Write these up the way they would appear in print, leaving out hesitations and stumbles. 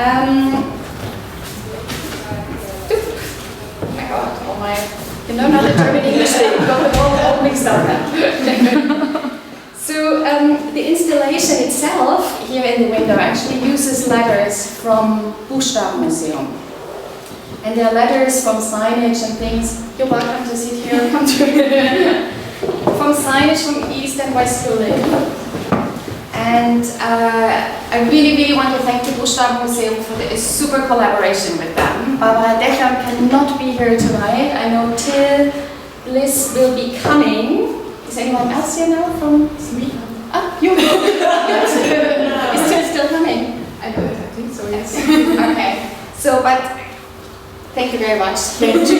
Oh my god, not the German English, they got all mixed up now. So the installation itself, here in the window, actually uses letters from Buchstabenmuseum. And there are letters from signage and things. You're welcome to sit here, come to from signage from East and West Berlin. And I really want to thank the Buchstabenmuseum for the super collaboration with them. Barbara Decher cannot be here tonight. I know Till Liz will be coming. Is anyone else here now from? Me. Ah, you. Is Till still coming? I think so, yes. Okay. So, but thank you very much. Thank you.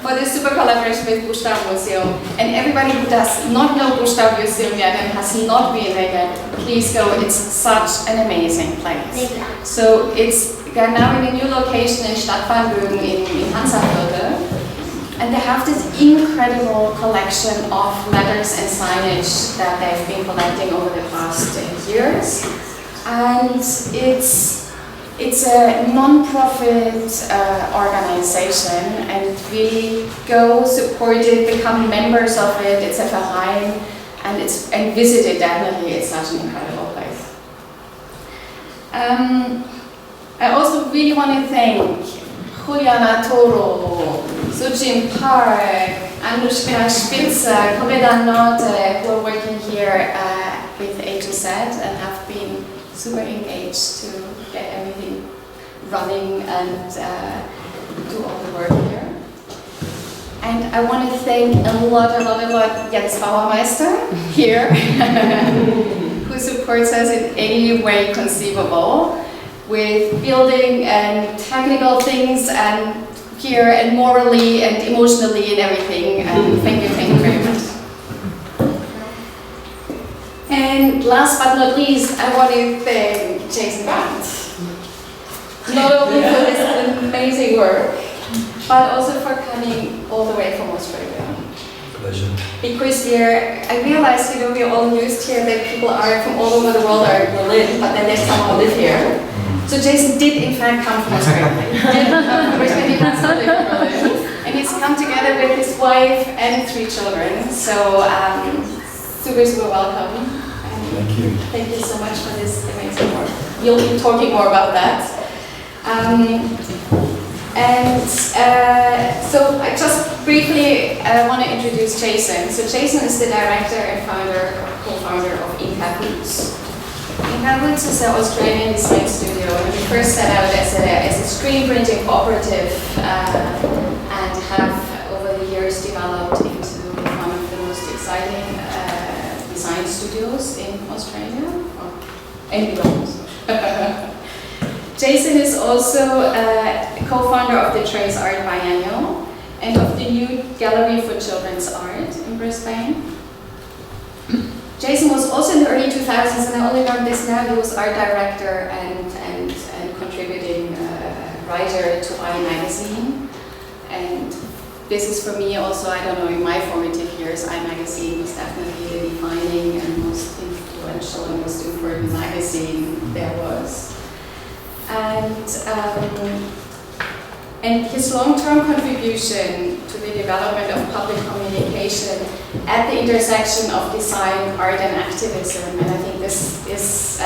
For the super collaboration with Buchstabenmuseum. And everybody who does not know Buchstabenmuseum yet and has not been there yet, please go. It's such an amazing place. So it's now in a new location in Stadtbahnbögen in Hansaviertel. And they have this incredible collection of letters and signage that they've been collecting over the past years. And it's a non-profit organization, and we go support it, become members of it. It's a Verein, and visit it definitely. It's such an incredible place. I also really want to thank Juliana Toro, Sujin Park, Anushka Spitzer, Correda Norte, who are working here with A to Z and have been super engaged to get everything running and do all the work here. And I want to thank a lot Jens Bauermeister here, who supports us in any way conceivable with building and technical things and here and morally and emotionally and everything. And thank you very much. And last but not least, I want to thank Jason Brandt. Not only for this amazing work, but also for coming all the way from Australia. Pleasure. Because I realized, we're all used here that people are from all over the world are in Berlin, but then they somehow live here. So Jason did in fact come from Australia. He did come from Australia, he has lived in Berlin. And he's come together with his wife and 3 children. So super welcome. Thank you. Thank you so much for this amazing work. You'll be talking more about that. So I just briefly want to introduce Jason. So Jason is the director and co-founder of Inkahoots. Inkahoots is an Australian design studio, and we first set out as a screen printing cooperative and have over the years developed into one of the most exciting design studios in Australia and beyond. Jason is also co-founder of the Trace Art Biennial and of the new Gallery for Children's Art in Brisbane. Jason was also in the early 2000s, and I only learned this now, he was art director and contributing writer to I magazine. And this is for me also, I don't know, in my formative years, I magazine was definitely the defining and most influential and most important magazine there was. And his long-term contribution to the development of public communication at the intersection of design, art, and activism. And I think this is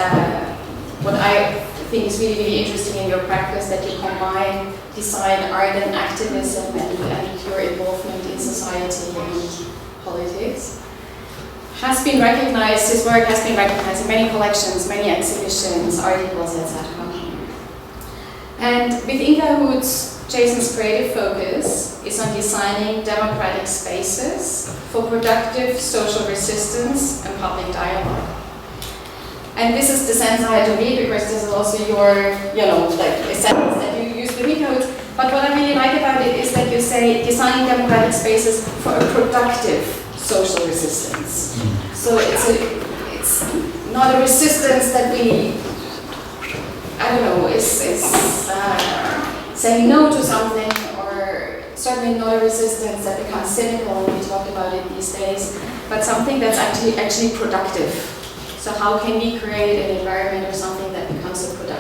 what I think is really interesting in your practice, that you combine design, art, and activism and your involvement in society and politics. Has been recognized, his work has been recognized in many collections, many exhibitions, articles, etc. And with Inkahoots, Jason's creative focus is on designing democratic spaces for productive social resistance and public dialogue. And this is the sense I had to read, because this is also your, a sentence that you use with Inkahoots. But what I really like about it is that you say designing democratic spaces for a productive social resistance. So it's not a resistance that we, is saying no to something, or certainly not a resistance that becomes cynical. We talked about it these days, but something that's actually productive. So how can we create an environment or something that becomes a productive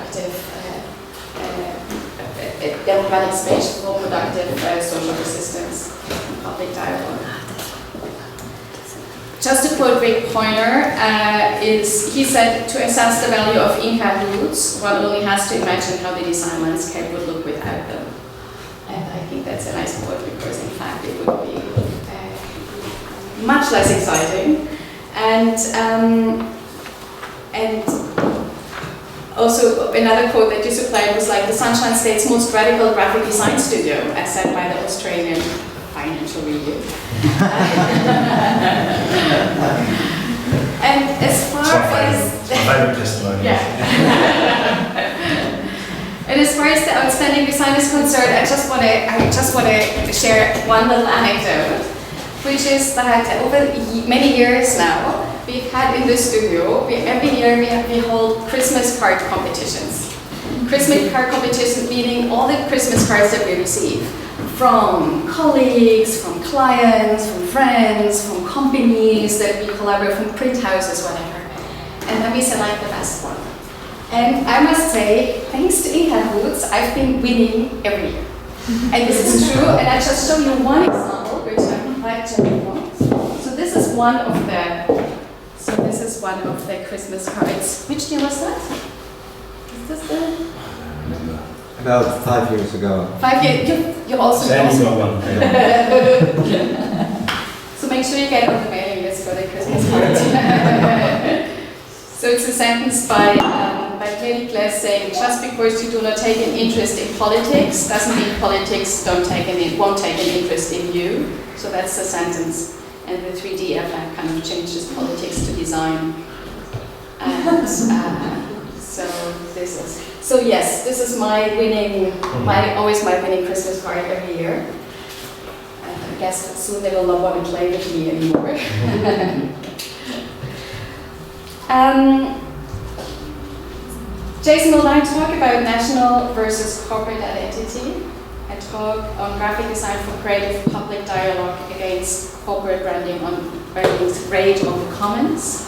valid space for productive social resistance and public dialogue. Just to quote Rick Poynter, he said, to assess the value of Inkahoots, one only has to imagine how the design landscape would look without them. And I think that's a nice quote because, in fact, it would be much less exciting. And also another quote that you supplied was like, the Sunshine State's most radical graphic design studio, as said by the Australian Financial Review. And as far as... my favorite testimony. Yeah. And as far as the outstanding design is concerned, I just want to share one little anecdote, which is that over many years now, we've had in the studio, every year we hold Christmas card competitions. Christmas card competition meaning all the Christmas cards that we receive from colleagues, from clients, from friends, from companies that we collaborate, from print houses, whatever. And then we select the best one. And I must say, thanks to Inkahoots, I've been winning every year. And this is true, and I just show you one example, which I'm quite general. So this is one of the Christmas cards. Which year was that? Is this the? About 5 years ago. 5 years. You also. Sandy's got one. So make sure you get on the mailing list for the Christmas cards. So it's a sentence by Lady Glass saying, just because you do not take an interest in politics doesn't mean politics won't take an interest in you. So that's the sentence. And the 3D effect kind of changes politics to design. And so yes, this is my winning, always my winning Christmas card every year. And I guess soon they will not want to play with me anymore. Jason will now talk about national versus corporate identity and talk on graphic design for creative public dialogue against corporate branding on rage on the commons.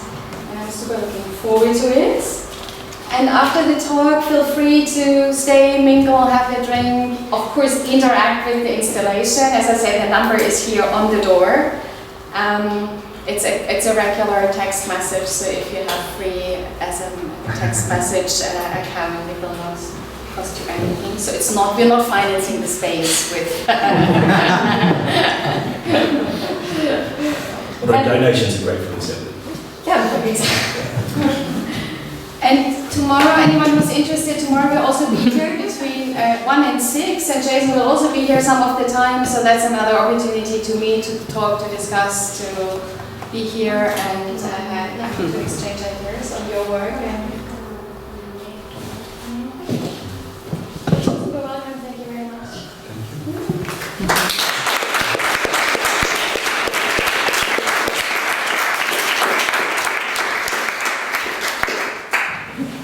And I'm super looking forward to it. And after the talk, feel free to stay, mingle, have a drink, of course interact with the installation. As I said, the number is here on the door. It's a regular text message, so if you have free as a text message account, it will not cost you anything. So it's not, we're not financing the space with. But donations are great for this effort. Yeah, exactly. And tomorrow, anyone who's interested, tomorrow we'll also be here between 1 and 6, and Jason will also be here some of the time, so that's another opportunity to meet, to talk, to discuss, to be here and to exchange ideas on your work. And you're welcome, thank you very much.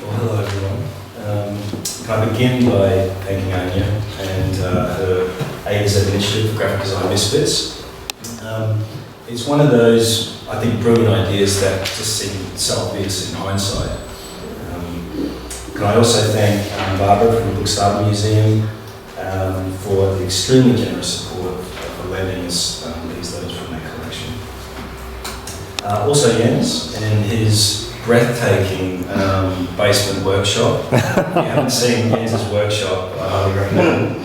Well, hello everyone. Can I begin by thanking Anya and her AZ initiative for graphic design misfits. It's one of those, I think, brilliant ideas that just seem so obvious in hindsight. Can I also thank Barbara from the Book Starter Museum for the extremely generous support for lending us these letters from that collection. Also Jens and his breathtaking basement workshop. If you haven't seen Jens's workshop, I highly recommend it.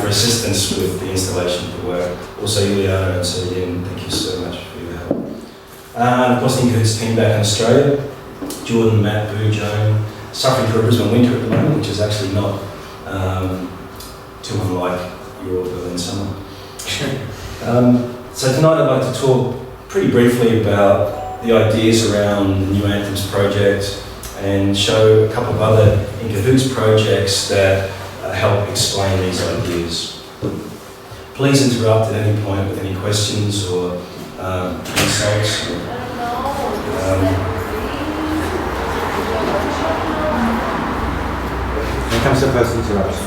For assistance with the installation of the work. Also Juliana and Sergin, thank you so much for your help. And of course the Inkahoots team back in Australia, Jordan, Matt, Boo, Joan, suffering through a Brisbane winter at the moment, which is actually not too unlike your Berlin summer. So tonight I'd like to talk pretty briefly about the ideas around the new Anthems project and show a couple of other Inkahoots projects that help explain these ideas. Please interrupt at any point with any questions or insults. Here comes the first interruption.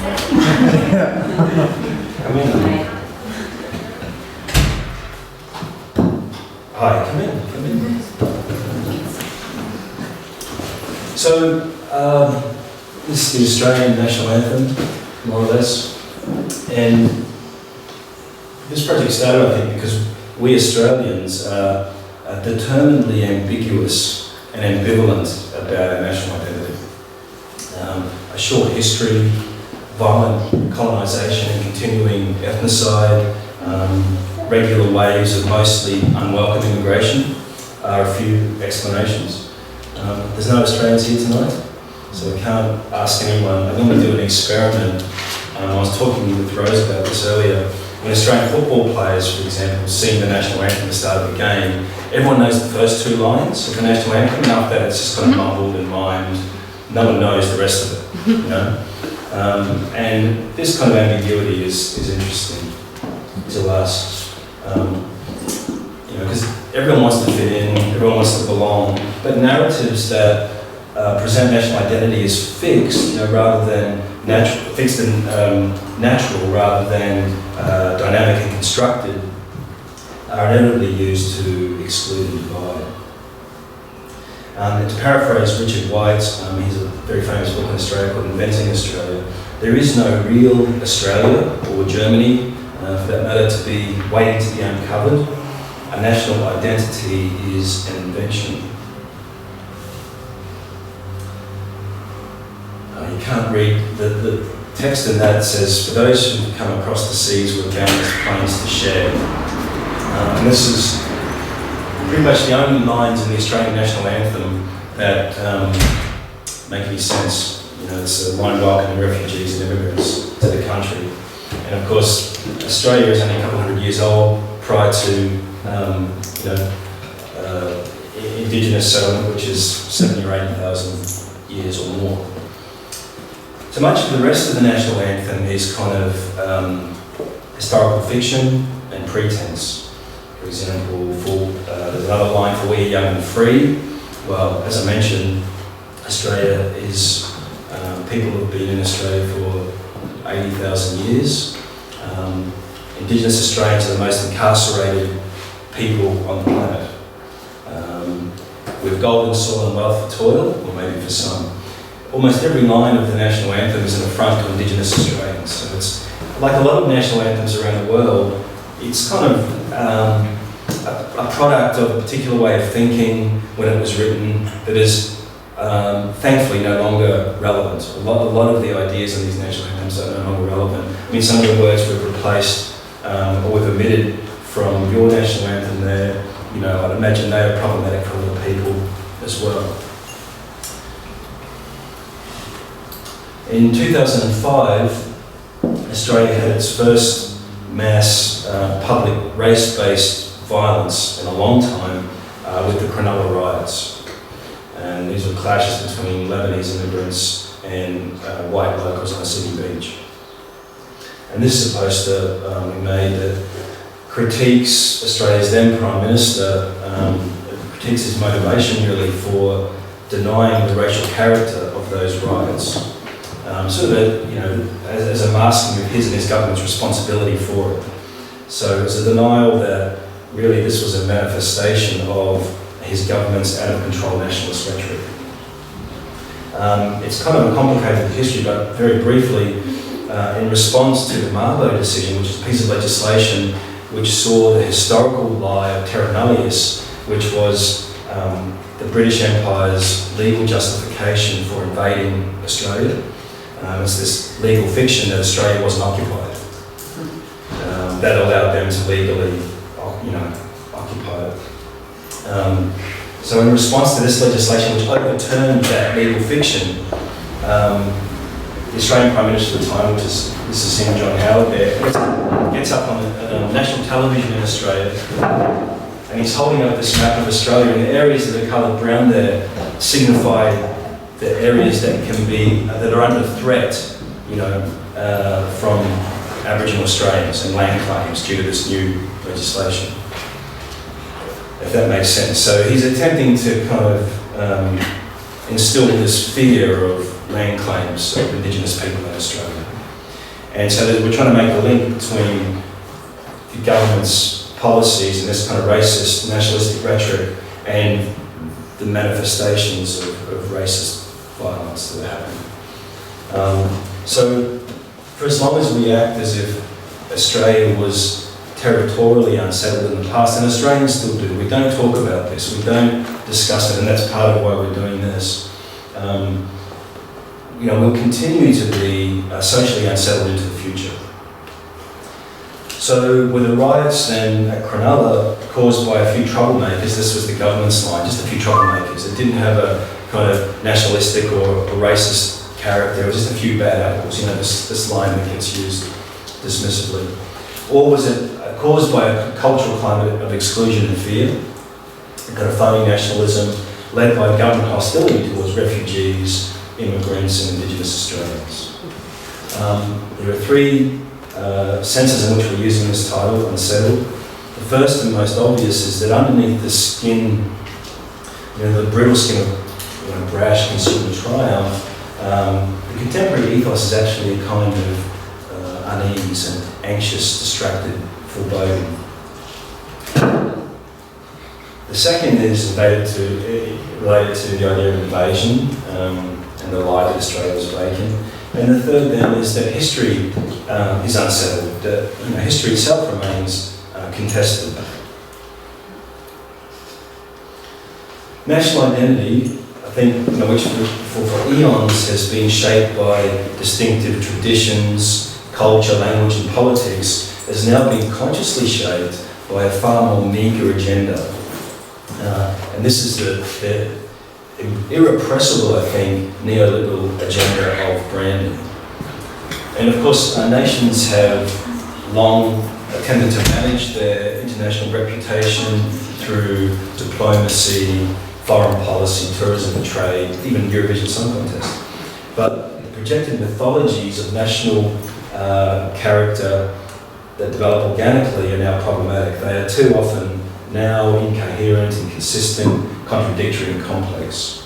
Come in. Hi, come in. So, this is the Australian national anthem, more or less. And this project started, I think, because we Australians are determinedly ambiguous and ambivalent about our national identity. A short history, violent colonisation and continuing ethnocide, regular waves of mostly unwelcome immigration are a few explanations. There's no Australians here tonight, so I can't ask anyone. I'm going to do an experiment. I was talking with Rose about this earlier. When Australian football players, for example, sing the national anthem at the start of the game, everyone knows the first two lines of the national anthem, and after that it's just kind of mumbled and mimed. No one knows the rest of it, you know? And this kind of ambiguity is interesting to us. You know, because everyone wants to fit in, everyone wants to belong, but narratives that present national identity as fixed, you know, rather than fixed and natural rather than dynamic and constructed, are inevitably used to exclude and divide. And to paraphrase Richard White, he's a very famous book in Australia called Inventing Australia. There is no real Australia or Germany, for that matter, to be waiting to be uncovered. A national identity is an invention. You can't read the text in that says, for those who come across the seas with boundless plains to share. And this is pretty much the only lines in the Australian national anthem that make any sense. You know, it's a line welcoming refugees and immigrants to the country. And of course, Australia is only a couple hundred years old prior to indigenous settlement, which is 70,000 or 80,000 years or more. So much of the rest of the national anthem is kind of historical fiction and pretense. For example, there's another line for "We are young and free." Well, as I mentioned, Australia is people have been in Australia for 80,000 years. Indigenous Australians are the most incarcerated people on the planet. With golden soil and wealth for toil, or maybe for some. Almost every line of the national anthem is an affront to Indigenous Australians. So it's like a lot of national anthems around the world. It's kind of a product of a particular way of thinking when it was written that is thankfully no longer relevant. A lot of the ideas in these national anthems are no longer relevant. I mean, some of the words we've replaced or we've omitted from your national anthem there. You know, I'd imagine they are problematic for other people as well. In 2005, Australia had its first mass public race-based violence in a long time with the Cronulla riots. And these were clashes between Lebanese immigrants and white locals on a Sydney beach. And this is a poster we made that critiques Australia's then Prime Minister, critiques his motivation really for denying the racial character of those riots. Sort of as a masking of his and his government's responsibility for it. So it's a denial that really this was a manifestation of his government's out-of-control nationalist rhetoric. It's kind of a complicated history, but very briefly, in response to the Mabo decision, which is a piece of legislation which saw the historical lie of terra nullius, which was the British Empire's legal justification for invading Australia. It's this legal fiction that Australia wasn't occupied. That allowed them to legally, occupy it. So in response to this legislation, which overturned that legal fiction, the Australian Prime Minister at the time, this is Sir John Howard there, gets up on national television in Australia, and he's holding up this map of Australia, and the areas that are coloured brown there signify the areas that are under threat, from Aboriginal Australians and land claims due to this new legislation. If that makes sense. So he's attempting to kind of instill this fear of land claims of Indigenous people in Australia. And so we're trying to make a link between the government's policies and this kind of racist, nationalistic rhetoric and the manifestations of racist violence that are happening. So for as long as we act as if Australia was territorially unsettled in the past, and Australians still do, we don't talk about this, we don't discuss it, and that's part of why we're doing this. We'll continue to be socially unsettled into the future. So with the riots then at Cronulla caused by a few troublemakers, this was the government's line, just a few troublemakers. It didn't have a kind of nationalistic or racist character, it was just a few bad apples, this line that gets used dismissively. Or was it caused by a cultural climate of exclusion and fear, a kind of phony nationalism led by government hostility towards refugees, immigrants and Indigenous Australians? There are three senses in which we're using this title, unsettled. The first and most obvious is that underneath the skin, the brittle skin of brash consumer triumph, the contemporary ethos is actually a kind of unease and anxious, distracted foreboding. The second is related to the idea of invasion and the lie that Australia was vacant. And the third then is that history is unsettled, that history itself remains contested. National identity, I think, which for eons has been shaped by distinctive traditions, culture, language and politics, has now been consciously shaped by a far more meagre agenda. And this is the irrepressible, I think, neoliberal agenda of branding. And of course, nations have long attempted to manage their international reputation through diplomacy, foreign policy, tourism and trade, even Eurovision Song Contest. But the projected mythologies of national character that develop organically are now problematic. They are too often now incoherent, inconsistent, contradictory and complex.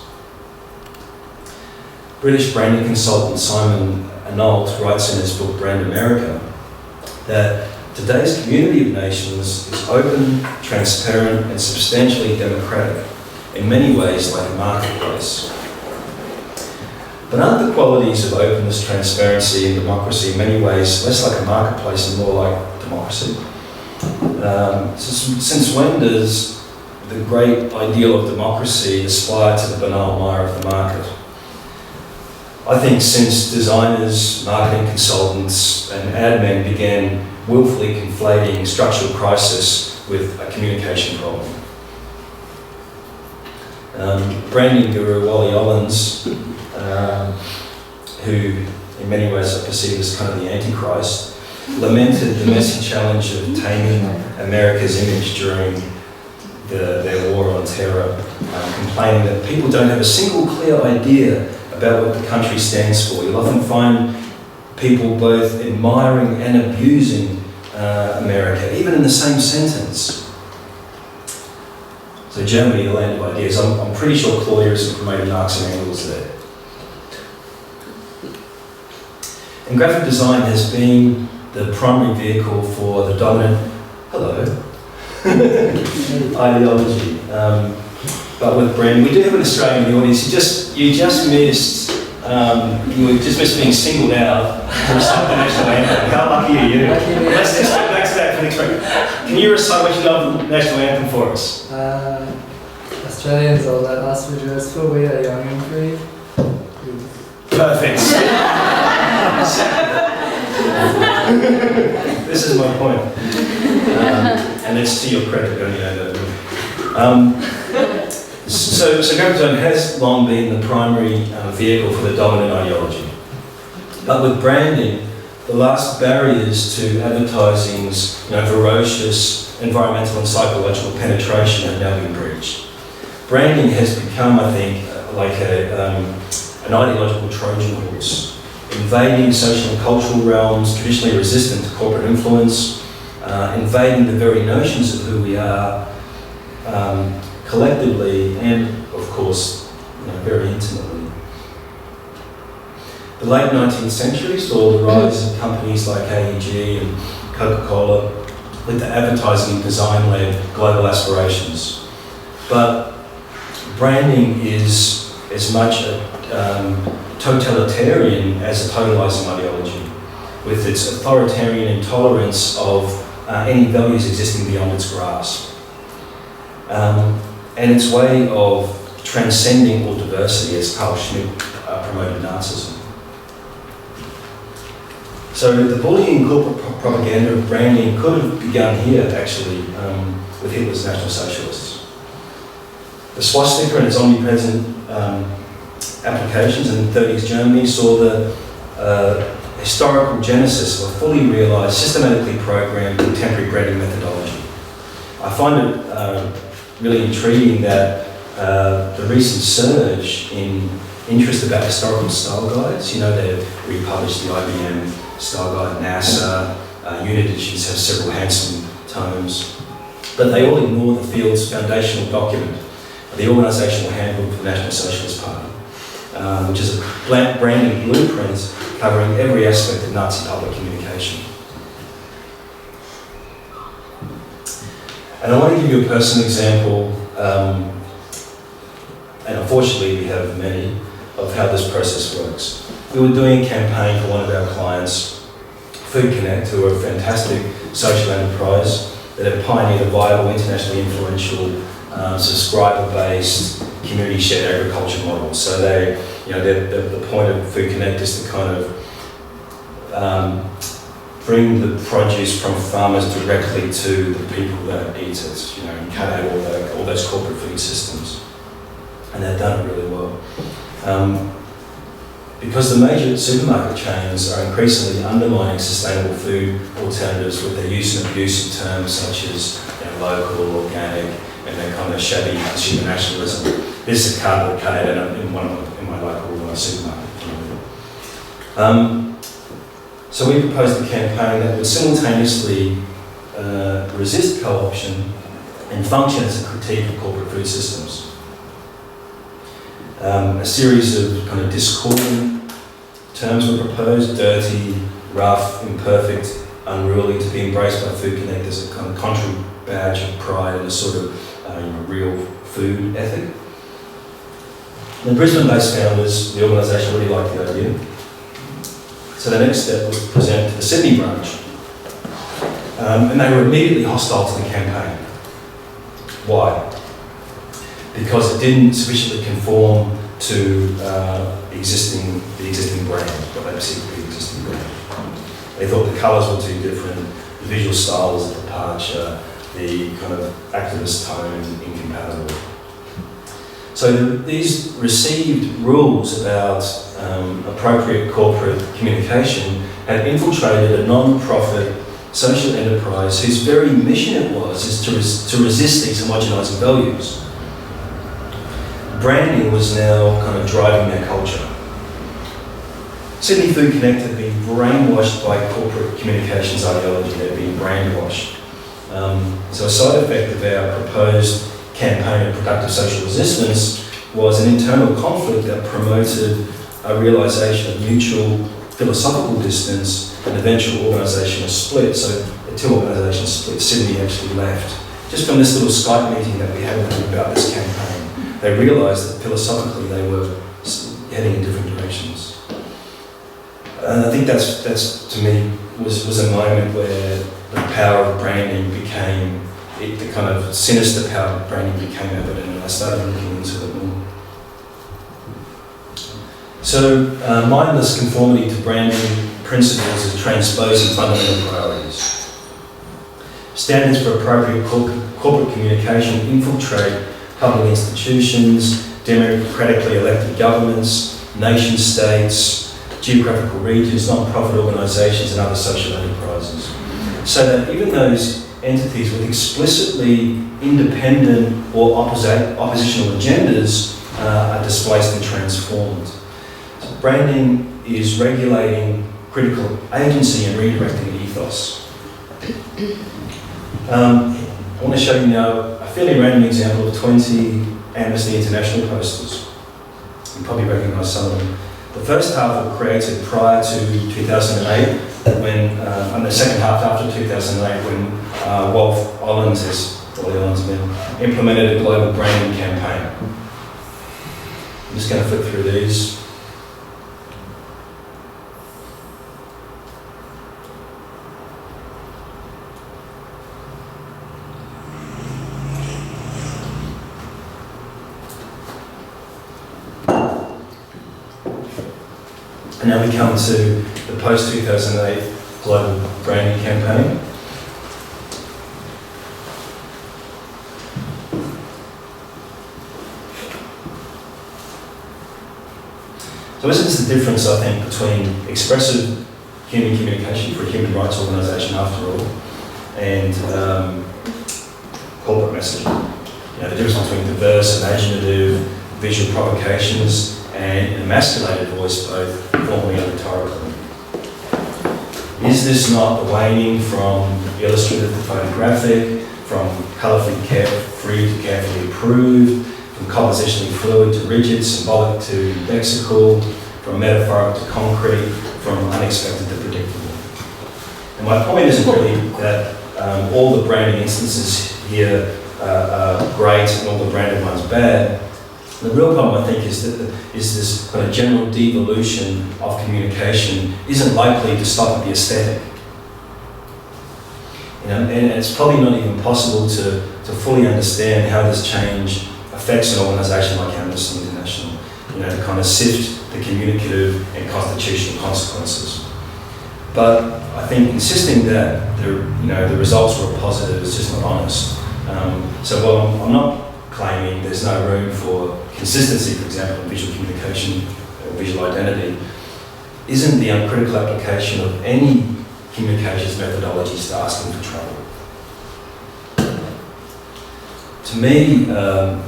British branding consultant Simon Arnold writes in his book Brand America that today's community of nations is open, transparent and substantially democratic, in many ways like a marketplace. But aren't the qualities of openness, transparency and democracy in many ways less like a marketplace and more like democracy? Since when does the great ideal of democracy aspire to the banal mire of the market? I think since designers, marketing consultants and ad men began willfully conflating structural crisis with a communication problem. Branding guru Wally Ollins, who in many ways I perceive as kind of the Antichrist, lamented the messy challenge of taming America's image during their war on terror, complaining that people don't have a single clear idea about what the country stands for. You'll often find people both admiring and abusing America, even in the same sentence. So Germany, the land of ideas. I'm pretty sure Claudia isn't promoting Marx and Engels there. And graphic design has been the primary vehicle for the dominant ideology. But with branding, we do have an Australian in the audience. You just missed being singled out to recite the national anthem. How lucky are you? Let's just go back to that for next week. Can you recite what you love the national anthem for us? Australians, all that us were joyful, we are young and free. Perfect. This is my point. And it's to your credit, don't you know that? So graphic design has long been the primary vehicle for the dominant ideology. But with branding, the last barriers to advertising's ferocious environmental and psychological penetration have now been breached. Branding has become, I think, like an ideological Trojan horse, invading social and cultural realms traditionally resistant to corporate influence, invading the very notions of who we are, collectively and, of course, very intimately. The late 19th century saw the rise of companies like AEG and Coca-Cola with the advertising and design-led global aspirations. But branding is as much a totalitarian as a totalizing ideology. with its authoritarian intolerance of any values existing beyond its grasp, and its way of transcending all diversity, as Carl Schmitt promoted Nazism. So the bullying corporate propaganda of branding could have begun here, actually, with Hitler's National Socialists. The swastika and its omnipresent applications in the 30s Germany saw the historical genesis of a fully realised, systematically programmed contemporary branding methodology. I find it really intriguing that the recent surge in interest about historical style guides, they've republished the IBM style guide, NASA, unit editions have several handsome tomes, but they all ignore the field's foundational document, the Organisational Handbook for the National Socialist Party, which is a branding blueprint covering every aspect of Nazi public communication. And I want to give you a personal example, and unfortunately we have many, of how this process works. We were doing a campaign for one of our clients, Food Connect, who are a fantastic social enterprise that have pioneered a vital, internationally influential, subscriber-based, community-shared agriculture model. So the point of Food Connect is to kind of bring the produce from farmers directly to the people that eat it, and cut out all those corporate food systems. And they've done it really well. Because the major supermarket chains are increasingly undermining sustainable food alternatives with their use and abuse of terms such as local, organic, and their kind of shabby consumer nationalism. This is a cardboard cutout in my local supermarket. So we proposed a campaign that would simultaneously resist co-option and function as a critique of corporate food systems. A series of kind of discordant terms were proposed: dirty, rough, imperfect, unruly, to be embraced by Food Connect as a kind of contrary badge of pride and a sort of real food ethic. The Brisbane-based founders, the organisation, really liked the idea. So the next step was to present to the Sydney branch. And they were immediately hostile to the campaign. Why? Because it didn't sufficiently conform to the existing brand, what they perceived to be the existing brand. They thought the colours were too different, the visual style was a departure, the kind of activist tone incompatible. So these received rules about appropriate corporate communication had infiltrated a non-profit social enterprise whose very mission it was is to resist these homogenising values. Branding was now kind of driving their culture. Sydney Food Connect had been brainwashed by corporate communications ideology. They'd been brainwashed. So a side effect of our proposed campaign of productive social resistance was an internal conflict that promoted a realisation of mutual philosophical distance and eventual organisational split. So the two organisations split. Sydney actually left. Just from this little Skype meeting that we had with them about this campaign, they realised that philosophically they were heading in different directions. And I think that's to me was a moment where the power of branding became, the kind of sinister power of branding became evident, and I started looking into it more. So mindless conformity to branding principles is transposing fundamental priorities. Standards for appropriate corporate communication infiltrate public institutions, democratically elected governments, nation states, geographical regions, non-profit organisations and other social enterprises. So that even those entities with explicitly independent or oppositional agendas are displaced and transformed. So branding is regulating critical agency and redirecting ethos. I want to show you now a fairly random example of 20 Amnesty International posters. You probably recognise some of them. The first half were created prior to 2008, and the second half after 2008, when Wolf Ollens, implemented a global branding campaign. I'm just going to flip through these. And now we come to the post-2008 global branding campaign. So this is the difference, I think, between expressive human communication for a human rights organisation, after all, and corporate messaging. You know, the difference between diverse, imaginative, visual provocations, and an emasculated voice, both formally and rhetorically. Is this not the waning from illustrative to photographic, from colourfully carefree to carefully approved, from compositionally fluid to rigid, symbolic to lexical, from metaphoric to concrete, from unexpected to predictable? And my point isn't really that all the branding instances here are great and all the branded ones bad. The real problem, I think, is this kind of general devolution of communication isn't likely to stop at the aesthetic. You know, and it's probably not even possible to fully understand how this change affects an organisation like Amnesty International, you know, to kind of sift the communicative and constitutional consequences. But I think insisting that the results were positive is just not honest. So while I'm not claiming there's no room for consistency, for example, in visual communication, visual identity, isn't the uncritical application of any communications methodologies to asking for trouble. To me,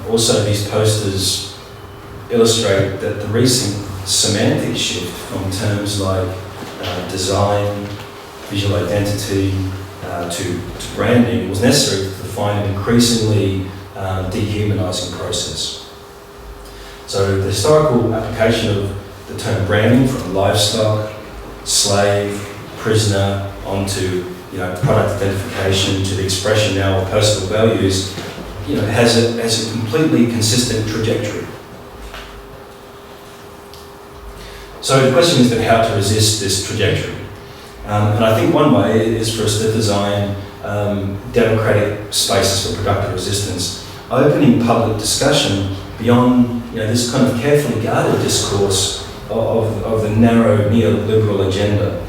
also these posters illustrate that the recent semantic shift from terms like design, visual identity to branding was necessary to define an increasingly dehumanising process. So the historical application of the term branding from livestock, slave, prisoner, onto product identification to the expression now of personal values, has a completely consistent trajectory. So the question is then how to resist this trajectory. And I think one way is for us to design democratic spaces for productive resistance, opening public discussion beyond this kind of carefully guarded discourse of the narrow neoliberal agenda,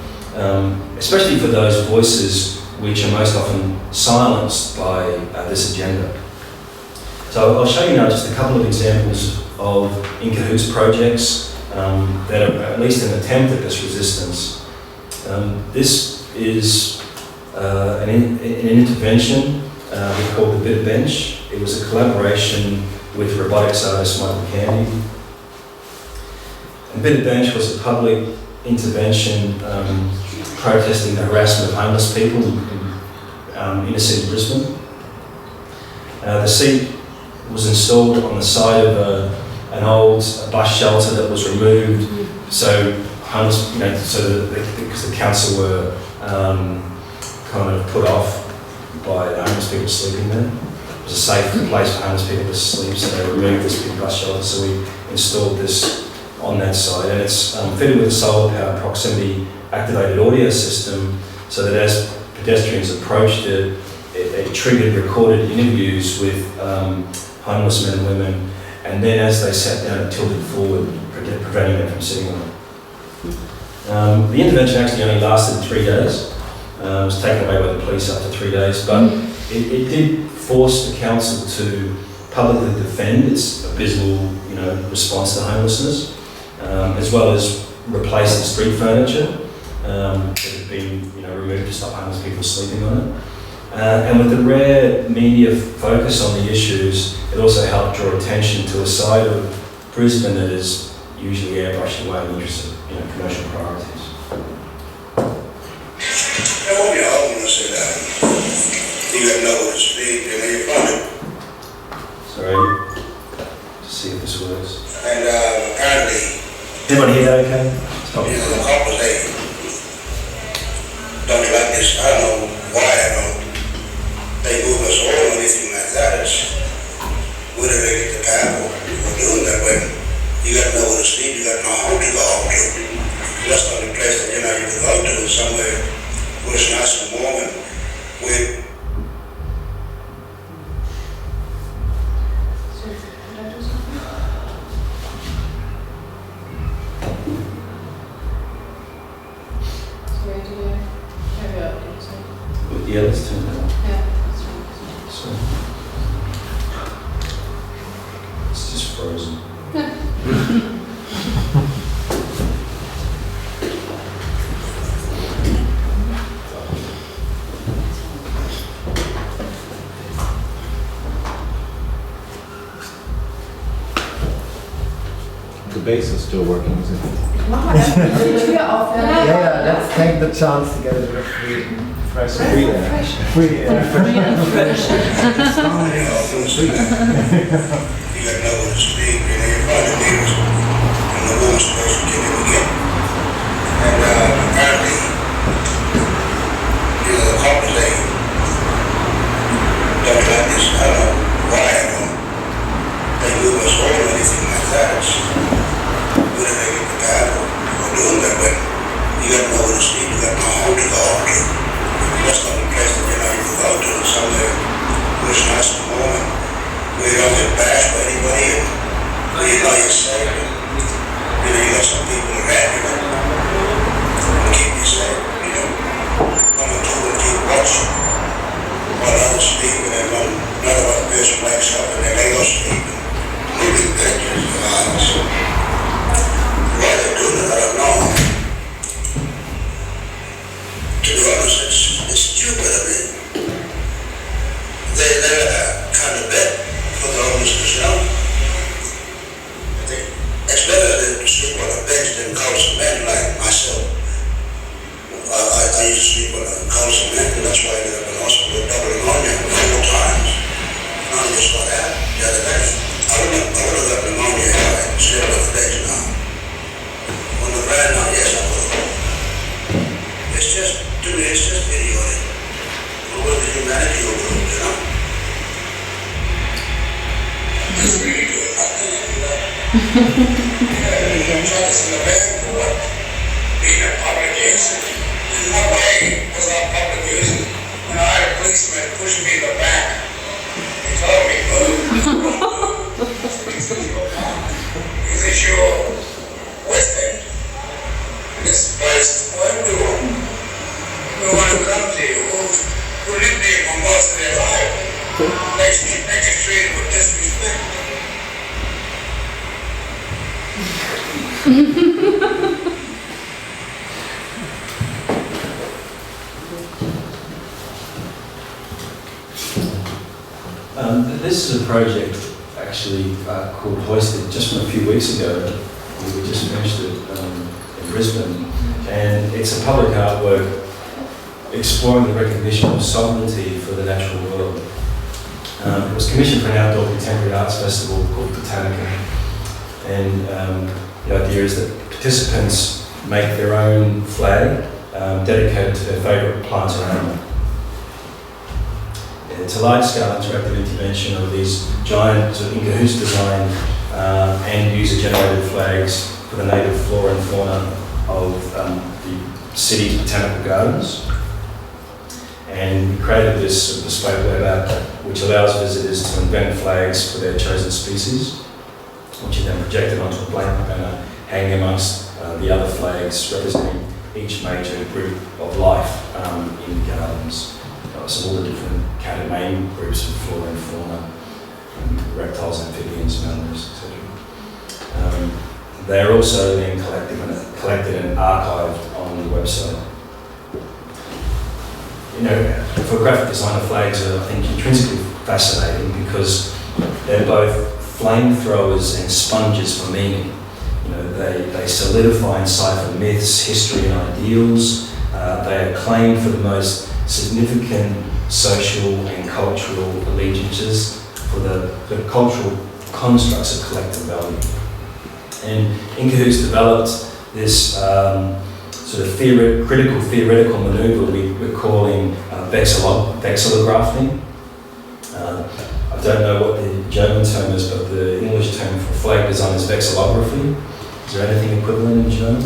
especially for those voices which are most often silenced by this agenda. So I'll show you now just a couple of examples of Inkahoots projects that are at least an attempt at this resistance. This is an intervention we called the Bit Bench. It was a collaboration with robotics artist Michael Candy. And Bit Bench was a public intervention protesting the harassment of homeless people in inner city Brisbane. The seat was installed on the side of an old bus shelter that was removed, so homeless, because the council were kind of put off by the homeless people sleeping there. It was a safe place for homeless people to sleep, so they removed this big bus shelter. So we installed this on that side, and it's fitted with a solar-powered proximity-activated audio system, so that as pedestrians approached it, it triggered recorded interviews with homeless men and women, and then as they sat down, it tilted forward, preventing them from sitting on it. The intervention actually only lasted 3 days. It was taken away by the police after 3 days, but it did force the council to publicly defend its abysmal, response to homelessness, as well as replace the street furniture that had been, removed to stop homeless people sleeping on it. And with the rare media focus on the issues, it also helped draw attention to a side of Brisbane that is usually airbrushed away in the interest of commercial priorities. When you're homeless, you got nowhere to sleep, you're funded. Sorry, to see if this works. And apparently, Everybody hear that okay? the couples, they don't like this. I don't know why they move us all or anything like that. It's whether they get the power for doing that when you got nowhere to sleep, you got no home to go home to. That's the only place that you can go to, somewhere where it's nice and warm and with Yeah, let's turn that on. Yeah. So, it's just frozen. The bass is still working, isn't it? Yeah, let's take the chance to get a bit of free fresh Free air. free air. You gotta know when to speak, you know, you're probably leaders, and the woman's supposed to get in again. And apparently, you know, the couples, they don't like this. I don't know why, they move us all or anything like that. Whether they get the Bible or doing that, but you gotta know when to speak, you gotta know how to go out to. That's not the place that you know you go out to somewhere where it's nice and warm, where you don't get bashed by anybody, and where you know you're safe. You know, you got some people around you that keep you safe, you know. One or two will keep watch while others sleep, and then another one person wakes up and then they go sleep and moving pictures of eyes. Why they do that, I don't know. To be honest, it's stupid. I mean, they kind of bet for the homelessness, you know. I think it's better to sleep on a bench than cold cement like myself. I used to sleep on a cold cement, and that's why I ended up in hospital with double pneumonia 4 times. I just got out the other day. I would have got pneumonia if I slept on the bench now. On the ground now, yes, I would have. It's just, to me, it's just idiotic. Over the humanity of the world, you know? It's really good. I'm trying to see a man for what? Being a public use. In what way was I public use? When I had a policeman pushing me in the back, he told me, move. Is this your West End? This place, what do we want to come to you? Who lived here for most of their life? They just treated with disrespect. This is a project actually called Hoisted, just from a few weeks ago. We just finished it in Brisbane, and it's a public artwork exploring the recognition of sovereignty for the natural world. It was commissioned for an outdoor contemporary arts festival called Botanica, and the idea is that participants make their own flag dedicated to their favourite plant or animal. It's a large-scale interactive intervention of these giant sort of Inkahoots design and user-generated flags for the native flora and fauna of the city's botanical gardens. And we created this sort of bespoke web app which allows visitors to invent flags for their chosen species, which are then projected onto a blank banner hanging amongst the other flags representing each major group of life in the gardens. So all the different main groups of flora and fauna, reptiles, amphibians, mammals, etc. They are also then collected and archived on the website. You know, for graphic designer, flags are, I think, intrinsically fascinating because they're both flamethrowers and sponges for meaning. You know, they solidify and cipher myths, history, and ideals. They are claimed for the most significant social and cultural allegiances for the cultural constructs of collective value. And Inkahoots developed this sort of critical theoretical maneuver we're calling vexillography. I don't know what the German term is, but the English term for flag design is vexillography. Is there anything equivalent in German?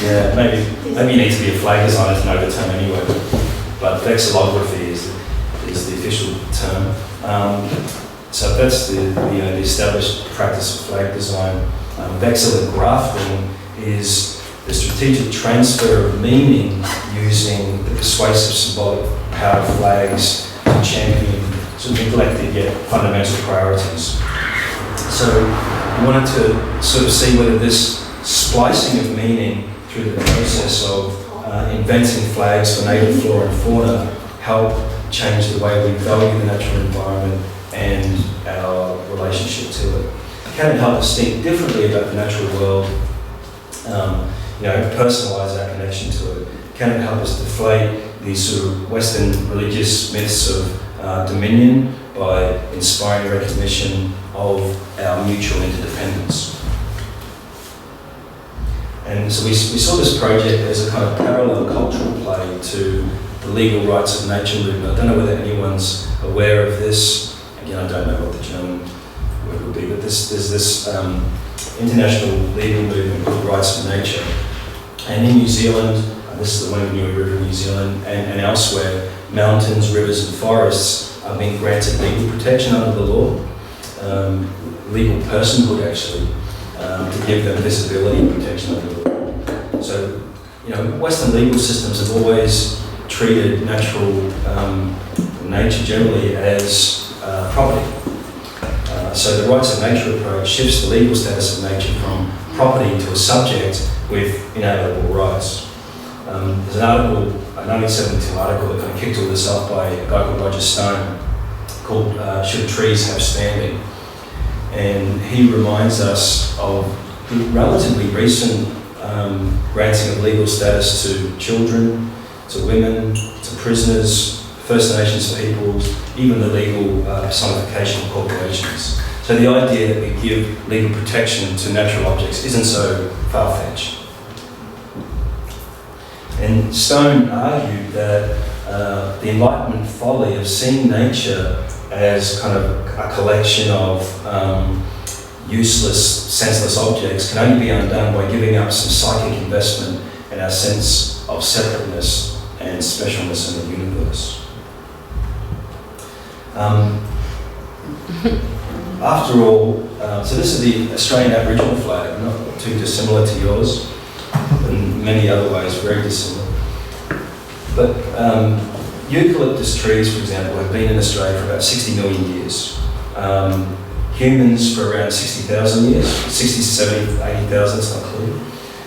Yeah, maybe you need to be a flag designer to know the term anyway. But vexillography is the official term. So that's the established practice of flag design. Vexillography is the strategic transfer of meaning used using the persuasive symbolic power of flags to champion sort of neglected yet fundamental priorities. So we wanted to sort of see whether this splicing of meaning through the process of inventing flags for native flora and fauna help change the way we value the natural environment and our relationship to it. Can it help us think differently about the natural world, personalise our connection to it? Can it help us deflate these sort of Western religious myths of dominion by inspiring recognition of our mutual interdependence? And so we saw this project as a kind of parallel cultural play to the legal rights of nature movement. I don't know whether anyone's aware of this. Again, I don't know what the German word would be, but there's this international legal movement called Rights of Nature. And in New Zealand, this is the Wanganui River in New Zealand, and elsewhere, mountains, rivers and forests are being granted legal protection under the law, legal personhood actually, to give them visibility and protection under the law. So, Western legal systems have always treated natural nature generally as property. So the rights of nature approach shifts the legal status of nature from property to a subject with inalienable rights. There's an article, a 1972 article that kind of kicked all this off by a guy called Roger Stone called Should Trees Have Standing? And he reminds us of the relatively recent granting of legal status to children, to women, to prisoners, First Nations peoples, even the legal personification of corporations. So the idea that we give legal protection to natural objects isn't so far-fetched. And Stone argued that the Enlightenment folly of seeing nature as kind of a collection of useless, senseless objects can only be undone by giving up some psychic investment in our sense of separateness and specialness in the universe. After all, so this is the Australian Aboriginal flag, not too dissimilar to yours, in many other ways very dissimilar. But eucalyptus trees, for example, have been in Australia for about 60 million years. Humans for around 60,000 years, 60, 70, 80,000, it's not clear.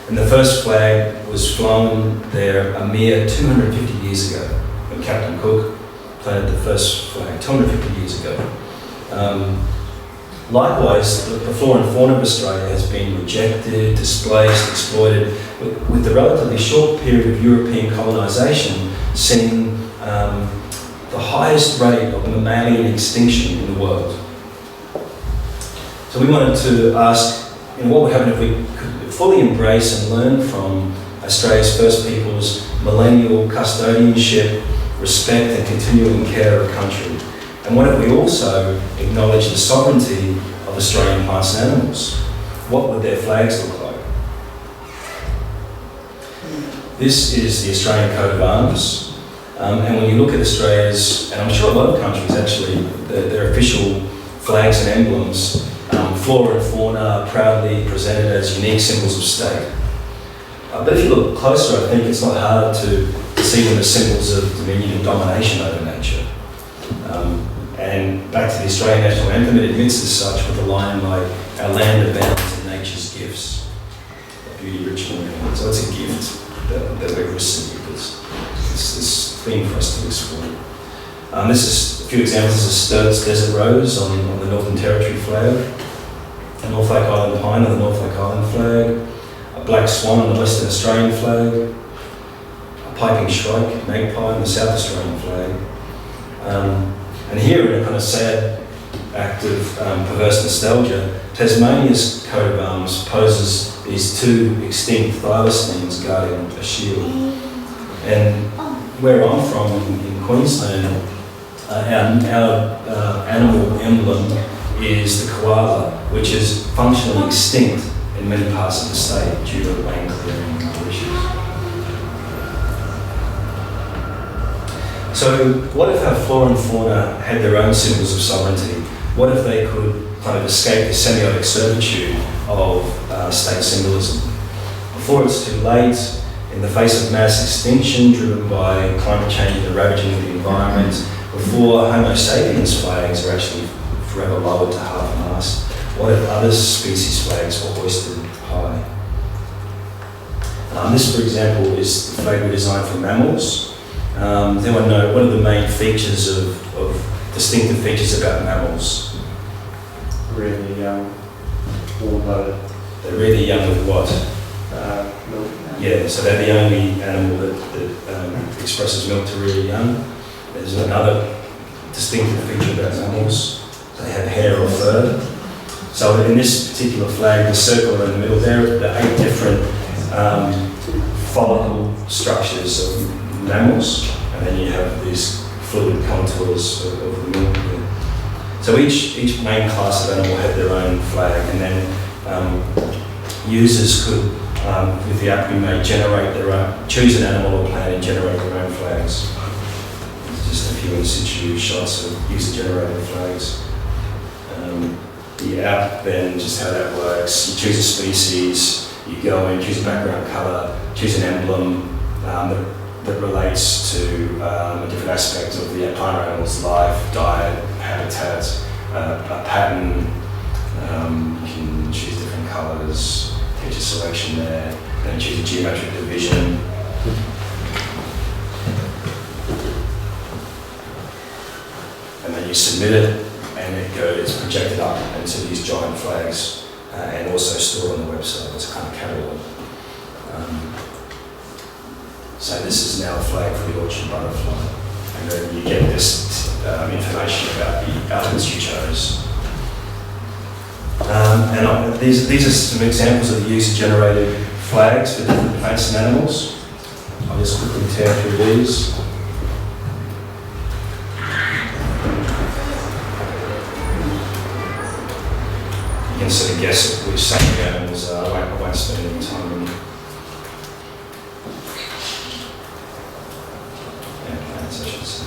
And the first flag was flown there a mere 250 years ago, when Captain Cook planted the first flag, 250 years ago. Likewise, the flora and fauna of Australia has been rejected, displaced, exploited, with the relatively short period of European colonisation seeing the highest rate of mammalian extinction in the world. So we wanted to ask, what would happen if we could fully embrace and learn from Australia's First Peoples' millennial custodianship, respect and continuing care of country? And what if we also acknowledge the sovereignty of Australian plants and animals? What would their flags look like? This is the Australian coat of arms. And when you look at Australia's, and I'm sure a lot of countries actually, their official flags and emblems, flora and fauna are proudly presented as unique symbols of state. But if you look closer, I think it's not hard to see them as symbols of dominion and domination over nature. And back to the Australian National Anthem, it admits as such with a line like, "Our land abounds in nature's gifts, a beauty rich and rare." So it's a gift that we've received. It's this theme for us to explore. This is a few examples. This is Sturt's Desert Rose on the Northern Territory flag, a Norfolk Island pine on the Norfolk Island flag, a black swan on the Western Australian flag, a piping shrike, magpie on the South Australian flag. And here, in a kind of sad act of perverse nostalgia, Tasmania's coat of arms poses these two extinct thylacines guarding a shield. And where I'm from, in Queensland, our animal emblem is the koala, which is functionally extinct in many parts of the state due to land clearing and other issues. So what if our flora and fauna had their own symbols of sovereignty? What if they could kind of escape the semiotic servitude of state symbolism? Before it's too late, in in the face of mass extinction driven by climate change and the ravaging of the environment, before Homo sapiens flags are actually forever lowered to half-mast, what if other species flags were hoisted high? This, for example, is the flag we designed for mammals. Then I know what are the main features of distinctive features about mammals? Really young, warm-blooded. They're really young with what? Milk. Yeah, so they're the only animal that expresses milk to really young. There's another distinctive feature about mammals. They have hair or fur. So in this particular flag, the circle in the middle there, the 8 different follicle structures of mammals, and then you have these fluid contours of the milk there. So each main class of animal had their own flag, and then users could, with the app we made, generate their own, choose an animal or plant and generate their own flags. Just a few in situ shots of user-generated flags. The app then, just how that works, you choose a species, you go and choose a background colour, choose an emblem that relates to a different aspect of the partner animal's life, diet, habitat, a pattern. You can choose different colours, feature selection there, then choose a geometric division. And then you submit it, and it's projected up into these giant flags and also stored on the website as a kind of catalogue. So this is now a flag for the orchard butterfly, and then you get this information about the elements you chose. These are some examples of the user-generated flags for different plants and animals. I'll just quickly tear through these. You can sort of guess which some of the animals are. I won't spend any time on them. Yeah, plants, I should say.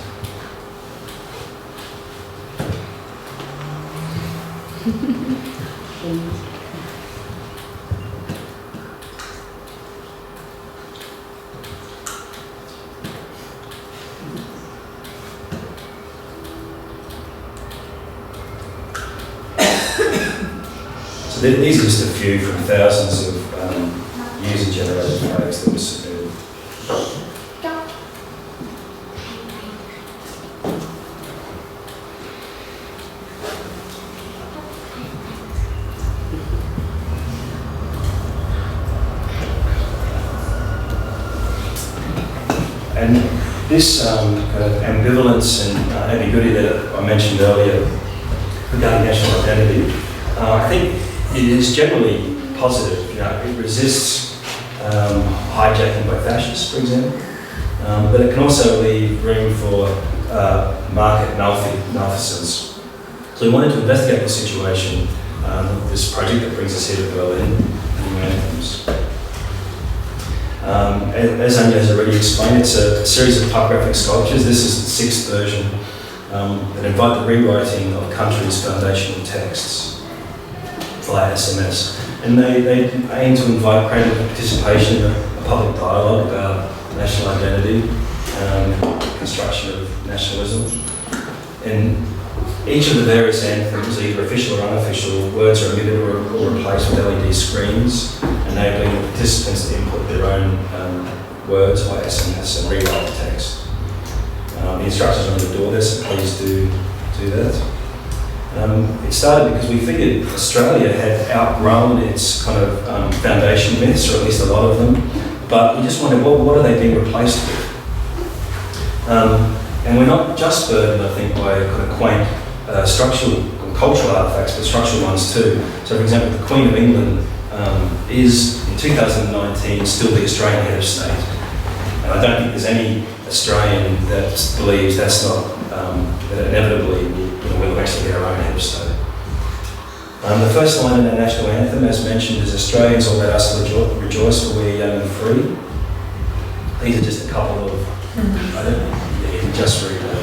So these are just a few from thousands of user-generated flags that were submitted. And this kind of ambivalence and ambiguity that I mentioned earlier regarding national identity, I think it is generally positive. You know, it resists hijacking by fascists, for example, but it can also leave room for market malfeasance. So we wanted to investigate the situation with this project that brings us here to Berlin, Anthems. As Anya has already explained, it's a series of typographic sculptures. This is the 6th version that invite the rewriting of countries' foundational texts via SMS. And they aim to invite creative participation in a public dialogue about national identity, construction of nationalism. In each of the various anthems, either official or unofficial, words are omitted or replaced with LED screens, enabling the participants to input their own words by SMS and rewrite the text. The instructions are on the door there, so please do that. It started because we figured Australia had outgrown its kind of foundation myths, or at least a lot of them, but we just wondered, what are they being replaced with? And we're not just burdened, I think, by kind of quaint structural and cultural artefacts, but structural ones too. So, for example, the Queen of England is, in 2019, still the Australian head of state. And I don't think there's any Australian that believes that's not, that inevitably we'll eventually get our own head of state. The first line in our national anthem, as mentioned, is Australians, all let us rejoice for we are young and free. These are just a couple of, I don't know, you can just read that.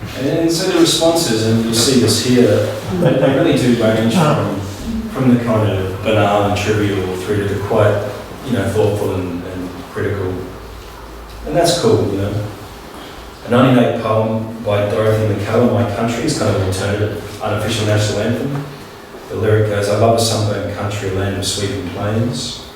And so the responses, and you'll see this here, they really do range from the kind of banal and trivial through to the quite, thoughtful and critical. And that's cool, A 1908 poem by Dorothy McCallum, My Country, is kind of an alternative, unofficial national anthem. The lyric goes, I love a sunburned country, a land of sweeping plains.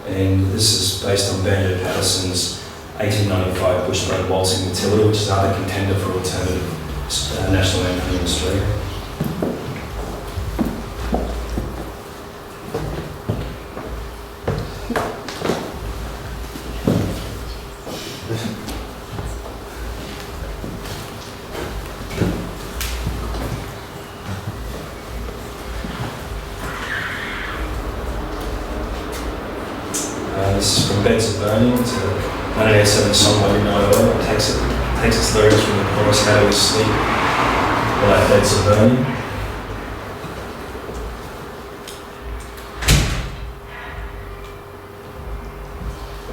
And this is based on Banjo Patterson's 1895 Bush Road Waltzing Matilda, which is another contender for alternative national anthem in Australia. This is from Beds of Burning. It's a 1987 song by Midnight Oil. It takes its lyrics from the chorus, How Do We Sleep? Like Beds of Burning.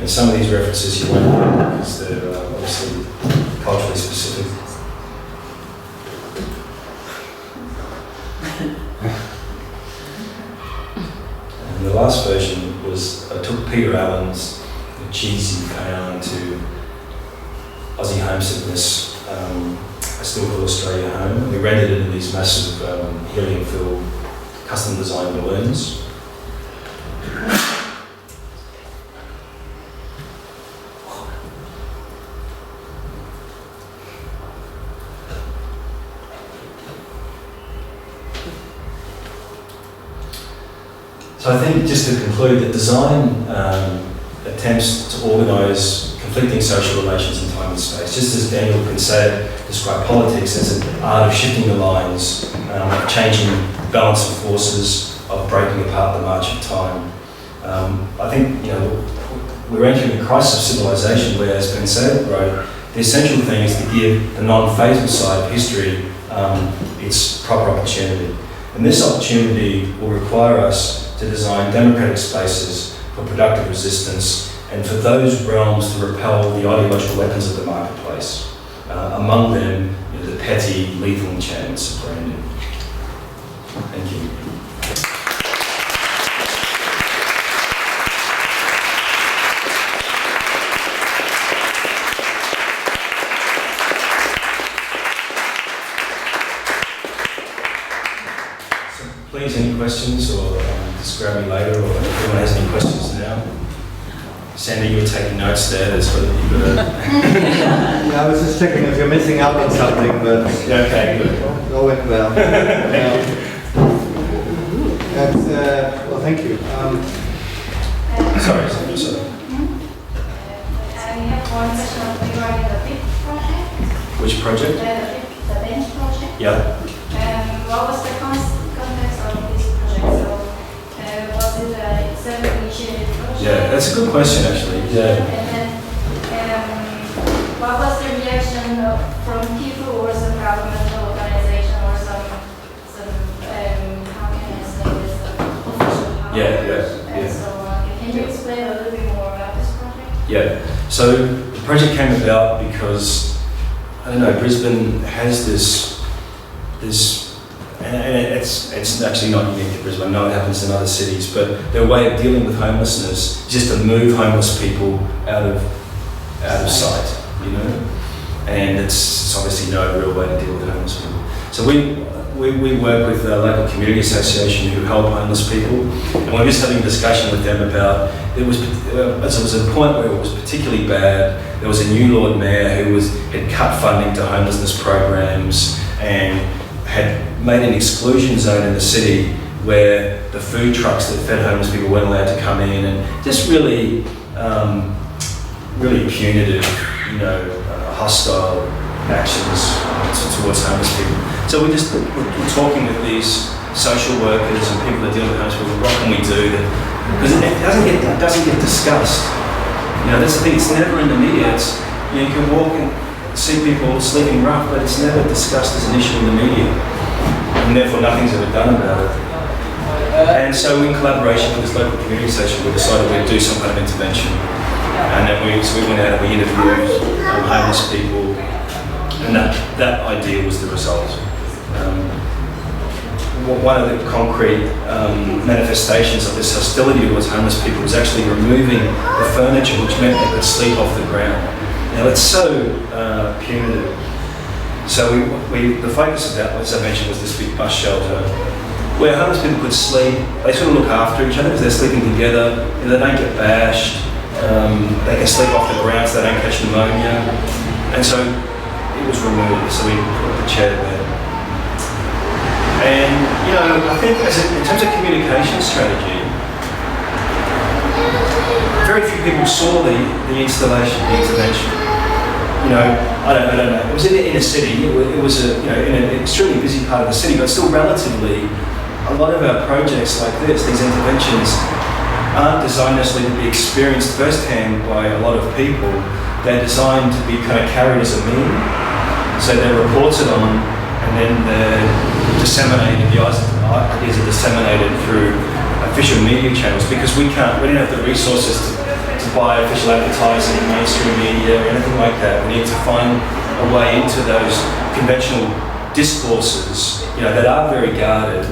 And some of these references you won't know because they're obviously culturally specific. And the last version was, I took Peter Allen's cheesy paean to Aussie homesickness, I Still Call Australia Home. We rendered it in these massive helium-filled, custom-designed balloons. So I think, just to conclude, that design attempts to organise conflicting social relations in time and space. Just as Daniel describe politics as an art of shifting the lines, of changing balance of forces, of breaking apart the march of time. I think, we're entering a crisis of civilization where, as Ben said, right, the essential thing is to give the non-fatal side of history its proper opportunity. And this opportunity will require us to design democratic spaces for productive resistance and for those realms to repel the ideological weapons of the marketplace. Among them, the petty, lethal enchantments of branding. Thank you. Please, any questions, or just grab me later, or if anyone has any questions now. Sandy, you were taking notes there, that's what you've got to... Yeah, I was just checking if you're missing out on something, but... Okay, good. All went well. Well, thank you. Sorry, sorry. I have one question regarding the big project. Which project? The bench project. Yeah. What was the context of this project? So, was it a self-initiated project? Yeah, that's a good question, actually. Yeah. And then, what was the reaction from people or some governmental organization or some how can I say this, official power? And so on. Can you explain a little bit more about this project? Yeah. So the project came about because, I don't know, Brisbane has this, and it's actually not unique to Brisbane. I know it happens in other cities, but their way of dealing with homelessness is just to move homeless people out of sight, and it's obviously no real way to deal with homeless people. So we work with a local community association who help homeless people, and we're just having a discussion with them about, as it was a point where it was particularly bad. There was a new Lord Mayor who had cut funding to homelessness programs and had made an exclusion zone in the city where the food trucks that fed homeless people weren't allowed to come in, and just really punitive, hostile actions towards homeless people. So we're talking with these social workers and people that deal with homeless people. What can we do? Because it doesn't get discussed. That's the thing. It's never in the media. You can walk in. see people sleeping rough, but it's never discussed as an issue in the media, and therefore nothing's ever done about it. And so in collaboration with this local community station, we decided we'd do some kind of intervention. And then we went out and we interviewed homeless people, and that idea was the result. One of the concrete manifestations of this hostility towards homeless people was actually removing the furniture, which meant they could sleep off the ground. Now it's so punitive. So the focus of that, as I mentioned, was this big bus shelter, where homeless people could sleep. They sort of look after each other because they're sleeping together. They don't get bashed. They can sleep off the ground so they don't catch pneumonia. And so it was removed, so we put the chair there. And, you know, I think in terms of communication strategy, very few people saw the installation, the intervention. You know, I don't know. It was in the inner city. It was in an extremely busy part of the city, but still relatively, a lot of our projects like this, these interventions, aren't designed necessarily to be experienced firsthand by a lot of people. They're designed to be kind of carried as a meme. So they're reported on, and then they're disseminated. The ideas are disseminated through official media channels, because we don't have the resources to buy official advertising, mainstream media, or anything like that. We need to find a way into those conventional discourses, that are very guarded.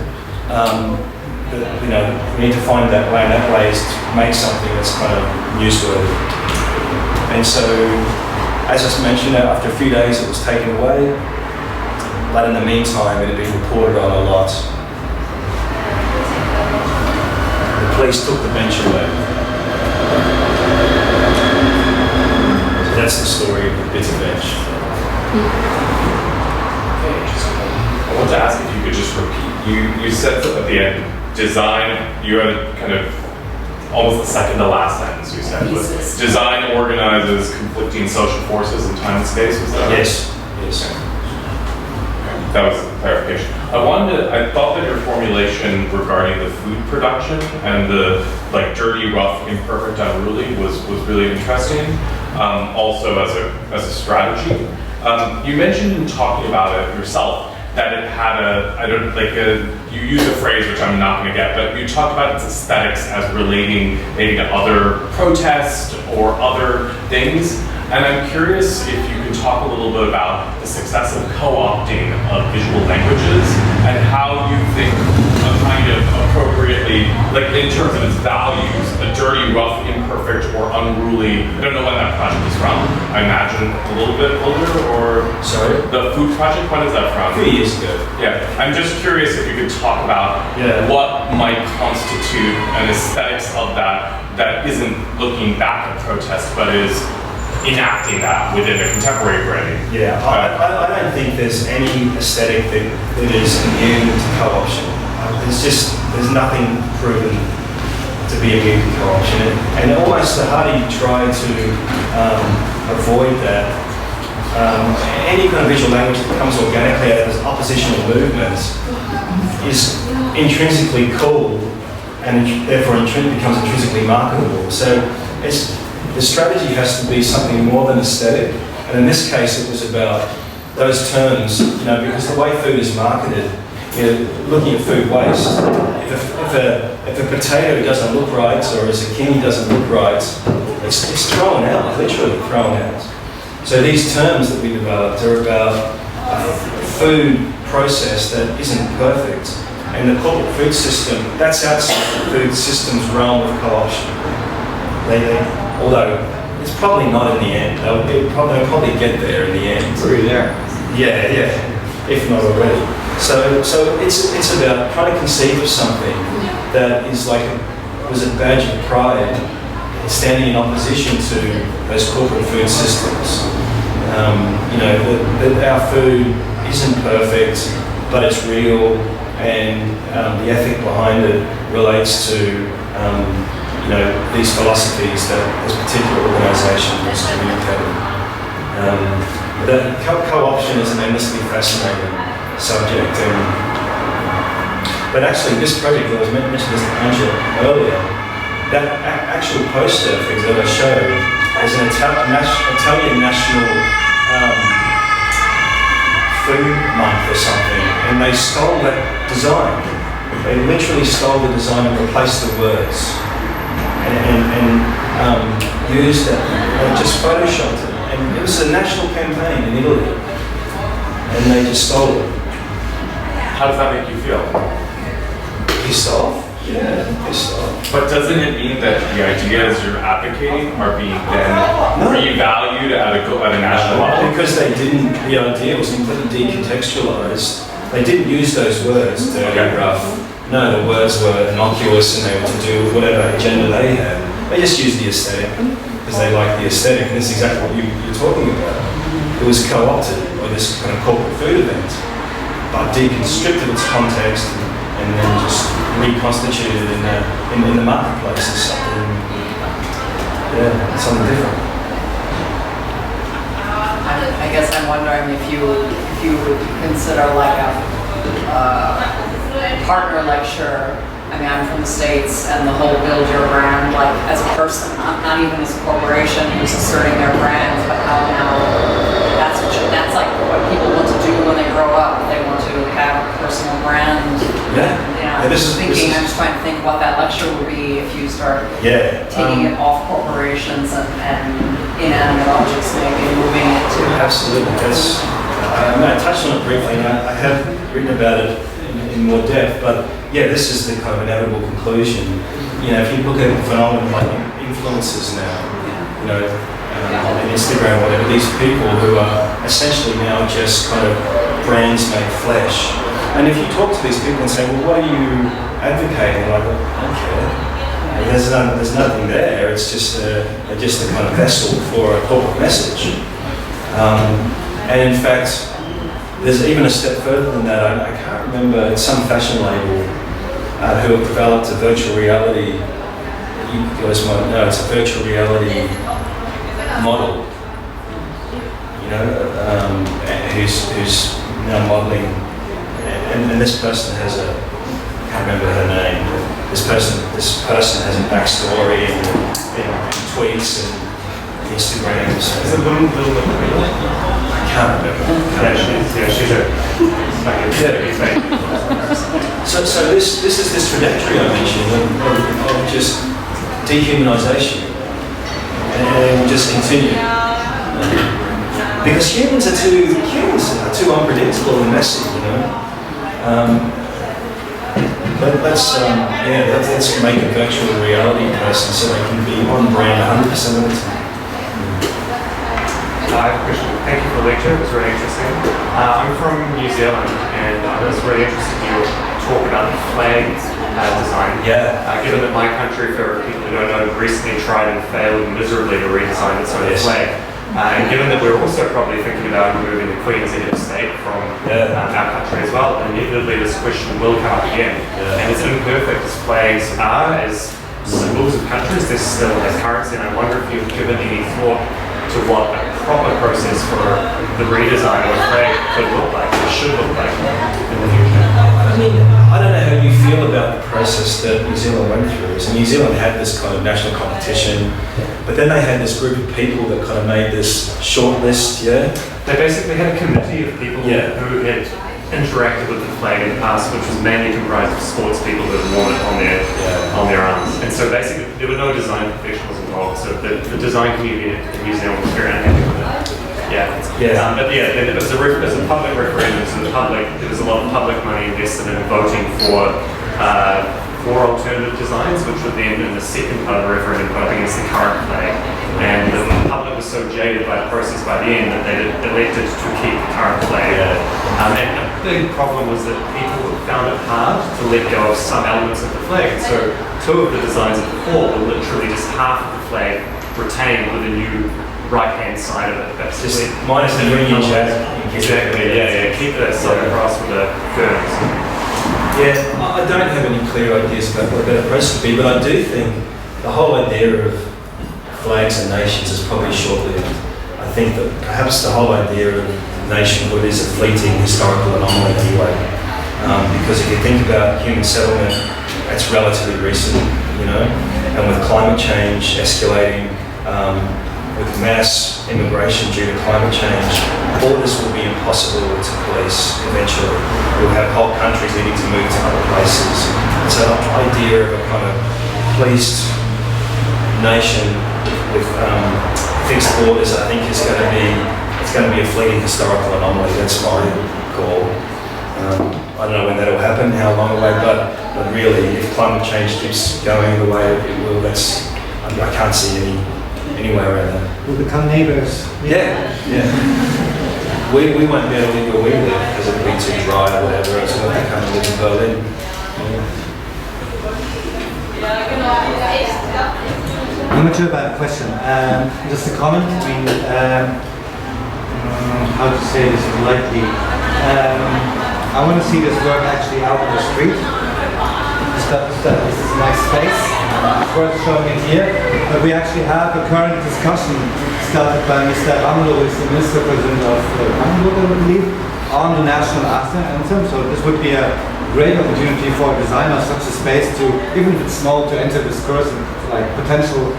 We need to find that way, and that way is to make something that's kind of newsworthy. And so, as I mentioned, after a few days it was taken away, but in the meantime it had been reported on a lot. The police took the bench away. So that's the story of the bitter bench. I want to ask if you could just repeat. You said at the end, design, you had kind of almost the second to last sentence you said was design organizes conflicting social forces in time and space, was that? Yes. That was the clarification. I thought that your formulation regarding the food production and the dirty, rough, imperfect, unruly was really interesting. Also as a strategy. You mentioned in talking about it yourself that it had you used a phrase which I'm not going to get, but you talked about its aesthetics as relating maybe to other protests or other things. And I'm curious if you can talk a little bit about the success of co-opting of visual languages and how you think a kind of appropriately, in terms of its values, a dirty, rough, imperfect, or unruly. I don't know when that project is from. I imagine a little bit older, or sorry, the food project. When is that from? A few years ago. Yeah, I'm just curious if you could talk about what might constitute an aesthetics of that isn't looking back at protest, but is enacting that within a contemporary branding. Yeah, I don't think there's any aesthetic that is immune to co-option. There's nothing proven to be immune to co-option. And almost the harder you try to avoid that, any kind of visual language that comes organically out of this oppositional movement is intrinsically cool, and therefore becomes intrinsically marketable. So the strategy has to be something more than aesthetic. And in this case, it was about those terms, because the way food is marketed, looking at food waste, if a potato doesn't look right, or a zucchini doesn't look right, it's thrown out, literally thrown out. So these terms that we developed are about a food process that isn't perfect. And the corporate food system, that's outside the food system's realm of co-option. Although it's probably not in the end. They'll probably get there in the end. We're there. Yeah, if not already. So it's about trying to conceive of something that is was a badge of pride, standing in opposition to those corporate food systems. That our food isn't perfect, but it's real, and the ethic behind it relates to these philosophies that this particular organisation was communicating. Co-option is an endlessly fascinating subject, but actually this project that was mentioned as Anja earlier, that actual poster, for example, I showed, is an Italian national food month or something, and they stole that design. They literally stole the design and replaced the words, and used it, and just photoshopped it. And it was a national campaign in Italy, and they just stole it. How does that make you feel? Pissed off? Yeah, pissed off. But doesn't it mean that the ideas you're advocating are being then revalued at a national level? Because they didn't, the idea was completely decontextualized. They didn't use those words, dirty, rough. No, the words were innocuous and they were to do with whatever agenda they had. They just used the aesthetic because they liked the aesthetic, and this is exactly what you're talking about. It was co-opted by this kind of corporate food event, but deconstructed its context and then just reconstituted in the marketplace as something, something different. I guess I'm wondering if you would consider like a partner lecture. I mean, I'm from the States, and the whole build your brand, like as a person, not even as a corporation who's asserting their brands, but how now that's like what people want to do when they grow up. They want to have a personal brand. Yeah. I'm just trying to think what that lecture would be if you start taking it off corporations and inanimate objects, maybe moving it to. Absolutely. That's. I touched on it briefly, and I have written about it in more depth, but yeah, this is the kind of inevitable conclusion. You know, if you look at phenomena like influencers now, you know, on Instagram, whatever, these people who are essentially now just kind of brands made flesh. And if you talk to these people and say, well, what are you advocating? Like, well, I don't care. There's nothing there. It's just a kind of vessel for a corporate message. And in fact, there's even a step further than that. I can't remember, it's some fashion label who have developed a virtual reality, you guys might know, it's a virtual reality model, you know, who's now modeling, and this person has I can't remember her name, but this person has a backstory and tweets and Instagrams. Is it Little I can't remember. she's So this is this trajectory I mentioned of just dehumanization, and it will just continue because humans are too unpredictable and messy, you know. Let's make a virtual reality person so they can be on brand 100% of the time. Hi, Christian. Thank you for the lecture. It was really interesting. I'm from New Zealand, and I was really interested in your talk about the flag design. Yeah. Given that my country, for people who don't know, recently tried and failed miserably to redesign its own flag. And given that we're also probably thinking about removing the Queen's head of state from our country as well, inevitably this question will come up again. And as imperfect as flags are, as symbols of countries, they're still a currency, and I wonder if you've given any thought to what a proper process for the redesign of a flag could look like, or should look like in the future. I mean, I don't know how you feel about the process that New Zealand went through. So New Zealand had this kind of national competition, but then they had this group of people that kind of made this short list, They basically had a committee of people who had interacted with the flag in the past, which was mainly comprised of sports people who had worn it on their arms. And so basically there were no design professionals involved, so the design community in New Zealand was very unhappy with it. It was a public referendum, so there was a lot of public money invested in voting for alternative designs, which would then, in the second part of the referendum, go up against the current flag. And the public was so jaded by the process by the end that they elected to keep the current flag. And a big problem was that people found it hard to let go of some elements of the flag. And so two of the designs of the four were literally just half of the flag retained with a new right-hand side of it. That's just minus the Union Jack. Exactly, keep that side across with the ferns. Yeah, I don't have any clear ideas about what a better process would be, but I do think the whole idea of flags and nations is probably short-lived. I think that perhaps the whole idea of nationhood is a fleeting historical anomaly anyway. Because if you think about human settlement, it's relatively recent, you know, and with climate change escalating, with mass immigration due to climate change, borders will be impossible to police eventually. We'll have whole countries needing to move to other places. So the idea of a kind of policed nation with fixed borders, I think, is going to be a fleeting historical anomaly. That's my call. I don't know when that'll happen, how long away, but really, if climate change keeps going the way it will, I can't see anywhere around that. We'll become neighbors. Yeah. We won't be able to live where we live because it'll be too dry or whatever, so we'll have to come and live in Berlin. I'm not sure about the question. Just a comment. I mean, how to say this politely. I want to see this work actually out on the street. This is a nice space. It's worth showing it here. But we actually have a current discussion started by Mr. Ramlo, who is the Minister President of Hamburg, I believe, on the national anthem. So this would be a great opportunity for a designer of such a space to, even if it's small, to enter discourse and like potential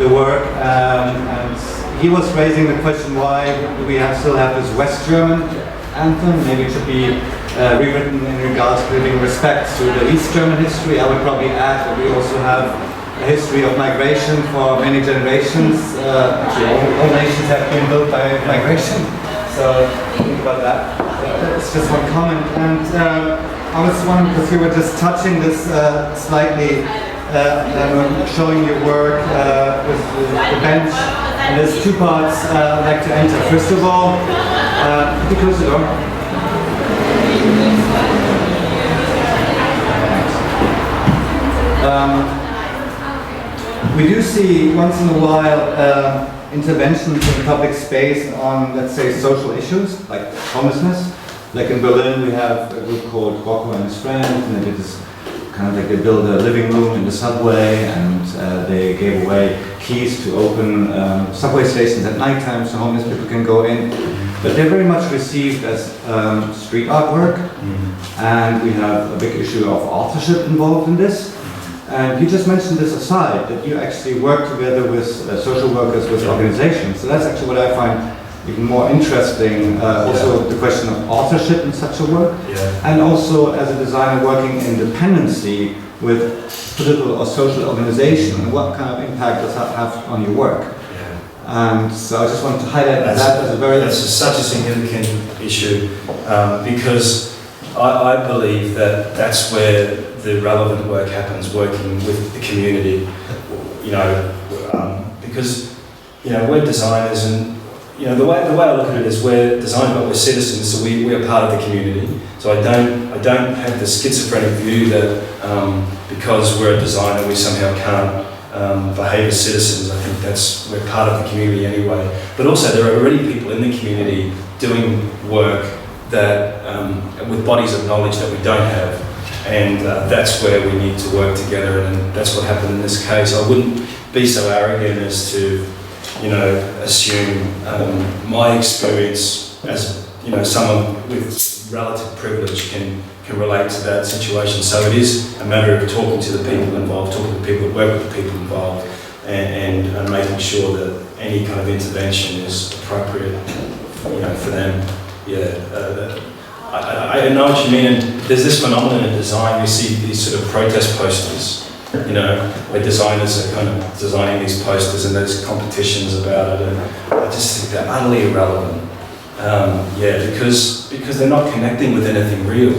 the work. And he was raising the question, why do we still have this West German anthem? Maybe it should be rewritten in regards to giving respect to the East German history. I would probably add that we also have a history of migration for many generations. Actually, all nations have been built by migration. So think about that. It's just one comment. And I was wondering, because we were just touching this slightly, showing your work with the bench. And there's two parts I'd like to enter. First of all, could you close the door? We do see once in a while interventions in public space on, let's say, social issues like homelessness. Like in Berlin, we have a group called Rocco and his friends, and they did this kind of like they built a living room in the subway, and they gave away keys to open subway stations at night time so homeless people can go in. But they're very much received as street artwork, and we have a big issue of authorship involved in this. And you just mentioned this aside, that you actually work together with social workers, with organizations. So that's actually what I find even more interesting. Also the question of authorship in such a work. And also as a designer working in dependency with political or social organization, and what kind of impact does that have on your work? So I just wanted to highlight that as a very... That's such a significant issue because I believe that that's where the relevant work happens, working with the community, because, we're designers and, the way I look at it is we're designers but we're citizens, so we are part of the community. So I don't have the schizophrenic view that because we're a designer we somehow can't behave as citizens. I think we're part of the community anyway. But also there are already people in the community doing work that with bodies of knowledge that we don't have, and that's where we need to work together, and that's what happened in this case. I wouldn't be so arrogant as to assume my experience as someone with relative privilege can relate to that situation. So it is a matter of talking to the people involved, talking to the people that work with the people involved, and making sure that any kind of intervention is appropriate for them. I know what you mean, and there's this phenomenon in design. We see these sort of protest posters, where designers are kind of designing these posters and there's competitions about it, and I just think they're utterly irrelevant. Because they're not connecting with anything real.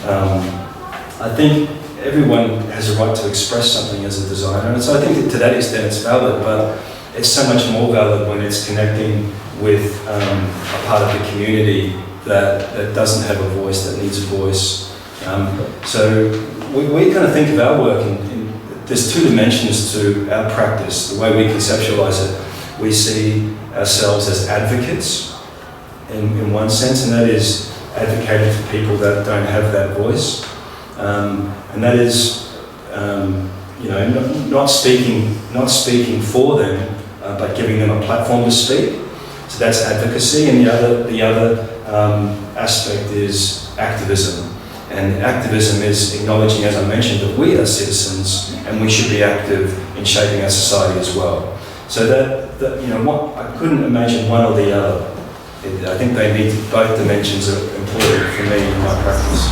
I think everyone has a right to express something as a designer, and so I think that to that extent it's valid, but it's so much more valid when it's connecting with a part of the community that doesn't have a voice, that needs a voice. So we kind of think of our work there's two dimensions to our practice, the way we conceptualize it. We see ourselves as advocates in one sense, and that is advocating for people that don't have that voice. And that is, not speaking for them, but giving them a platform to speak. So that's advocacy, and the other aspect is activism. And activism is acknowledging, as I mentioned, that we are citizens and we should be active in shaping our society as well. So that you know, I couldn't imagine one or the other. I think they need both dimensions are important for me in my practice.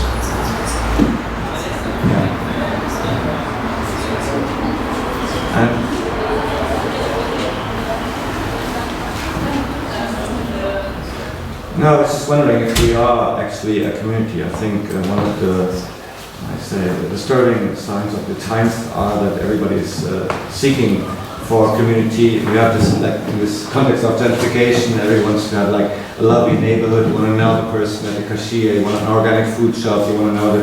No, I was just wondering if we are actually a community. I think one of the disturbing signs of the times are that everybody is seeking for community. We have this, like, in this context of gentrification, everyone wants to have like a lovely neighborhood. You want to know the person at the cashier, you want an organic food shop, you want to know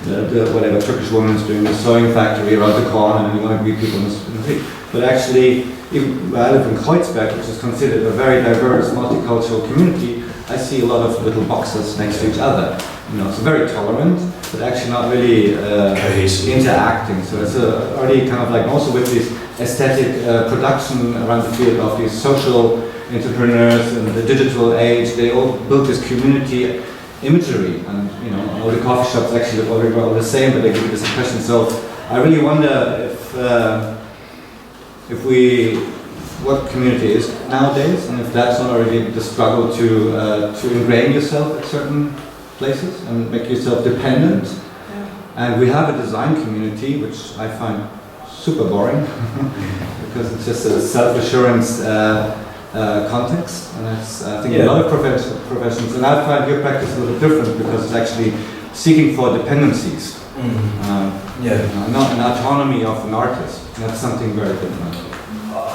the whatever Turkish woman is doing the sewing factory around the corner, and you want to greet people in the street. But actually, even I live in Kreuzberg, which is considered a very diverse, multicultural community. I see a lot of little boxes next to each other. You know, it's very tolerant, but actually not really interacting. So it's already kind of like also with this aesthetic production around the field of these social entrepreneurs and the digital age. They all built this community imagery, and you know, all the coffee shops actually look all the same, but they give you this impression. So I really wonder if what community is nowadays, and if that's not already the struggle to ingrain yourself at certain places and make yourself dependent. Yeah. And we have a design community, which I find super boring because it's just a self-assurance context, and that's I think a lot of professions. And I find your practice a little different because it's actually seeking for dependencies, not an autonomy of an artist. That's something very different.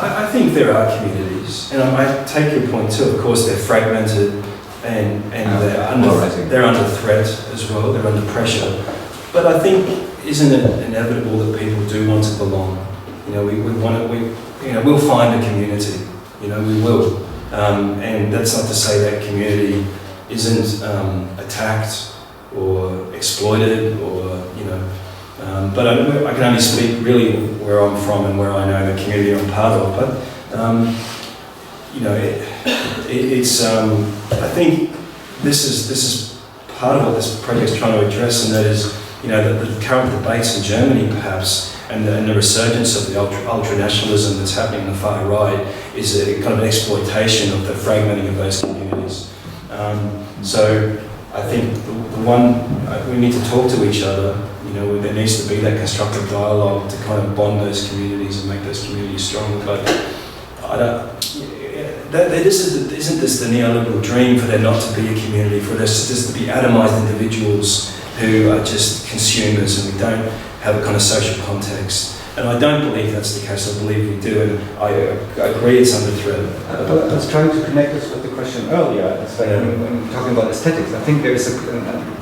I think there are communities, and I take your point too. Of course, they're fragmented and they're under threat as well. They're under pressure. But I think, isn't it inevitable that people do want to belong? You know, we'll find a community. You know, we will, and that's not to say that community isn't attacked or exploited or but I can only speak really where I'm from and where I know the community I'm part of. But it's I think this is part of what this project's trying to address, and that is the current debates in Germany perhaps, and the resurgence of the ultra nationalism that's happening on the far right is a kind of an exploitation of the fragmenting of those communities. So I think we need to talk to each other. There needs to be that constructive dialogue to kind of bond those communities and make those communities stronger. But isn't this the neoliberal dream for there not to be a community, for there just to be atomized individuals who are just consumers and we don't have a kind of social context? And I don't believe that's the case. I believe we do, and I agree it's under threat. I was trying to connect this with the question earlier. It's like when talking about aesthetics, I think there is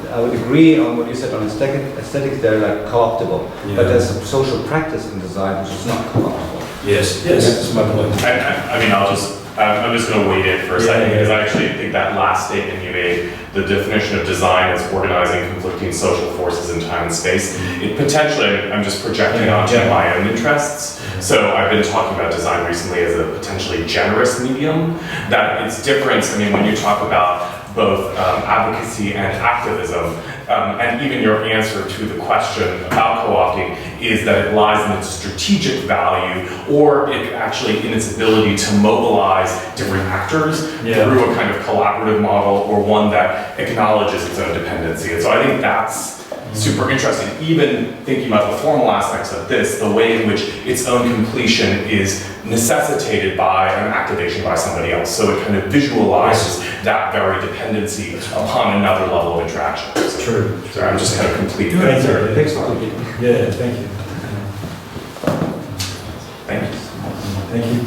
I would agree on what you said on aesthetics. They're like co-optable, but there's a social practice in design which is not co-optable. Yes, that's my point. I mean, I'm just going to wait in for a second because I actually think that last statement you made, the definition of design as organizing conflicting social forces in time and space, it potentially, I'm just projecting onto my own interests. So I've been talking about design recently as a potentially generous medium, that it's different. I mean, when you talk about both advocacy and activism, and even your answer to the question about co-opting is that it lies in its strategic value, or it actually in its ability to mobilize different actors through a kind of collaborative model, or one that acknowledges its own dependency. And so I think that's super interesting, even thinking about the formal aspects of this, the way in which its own completion is necessitated by an activation by somebody else. So it kind of visualizes that very dependency upon another level of interaction. So, true. So I'm just kind of completing that. Thanks for Yeah, thank you. Thank you. Thank you.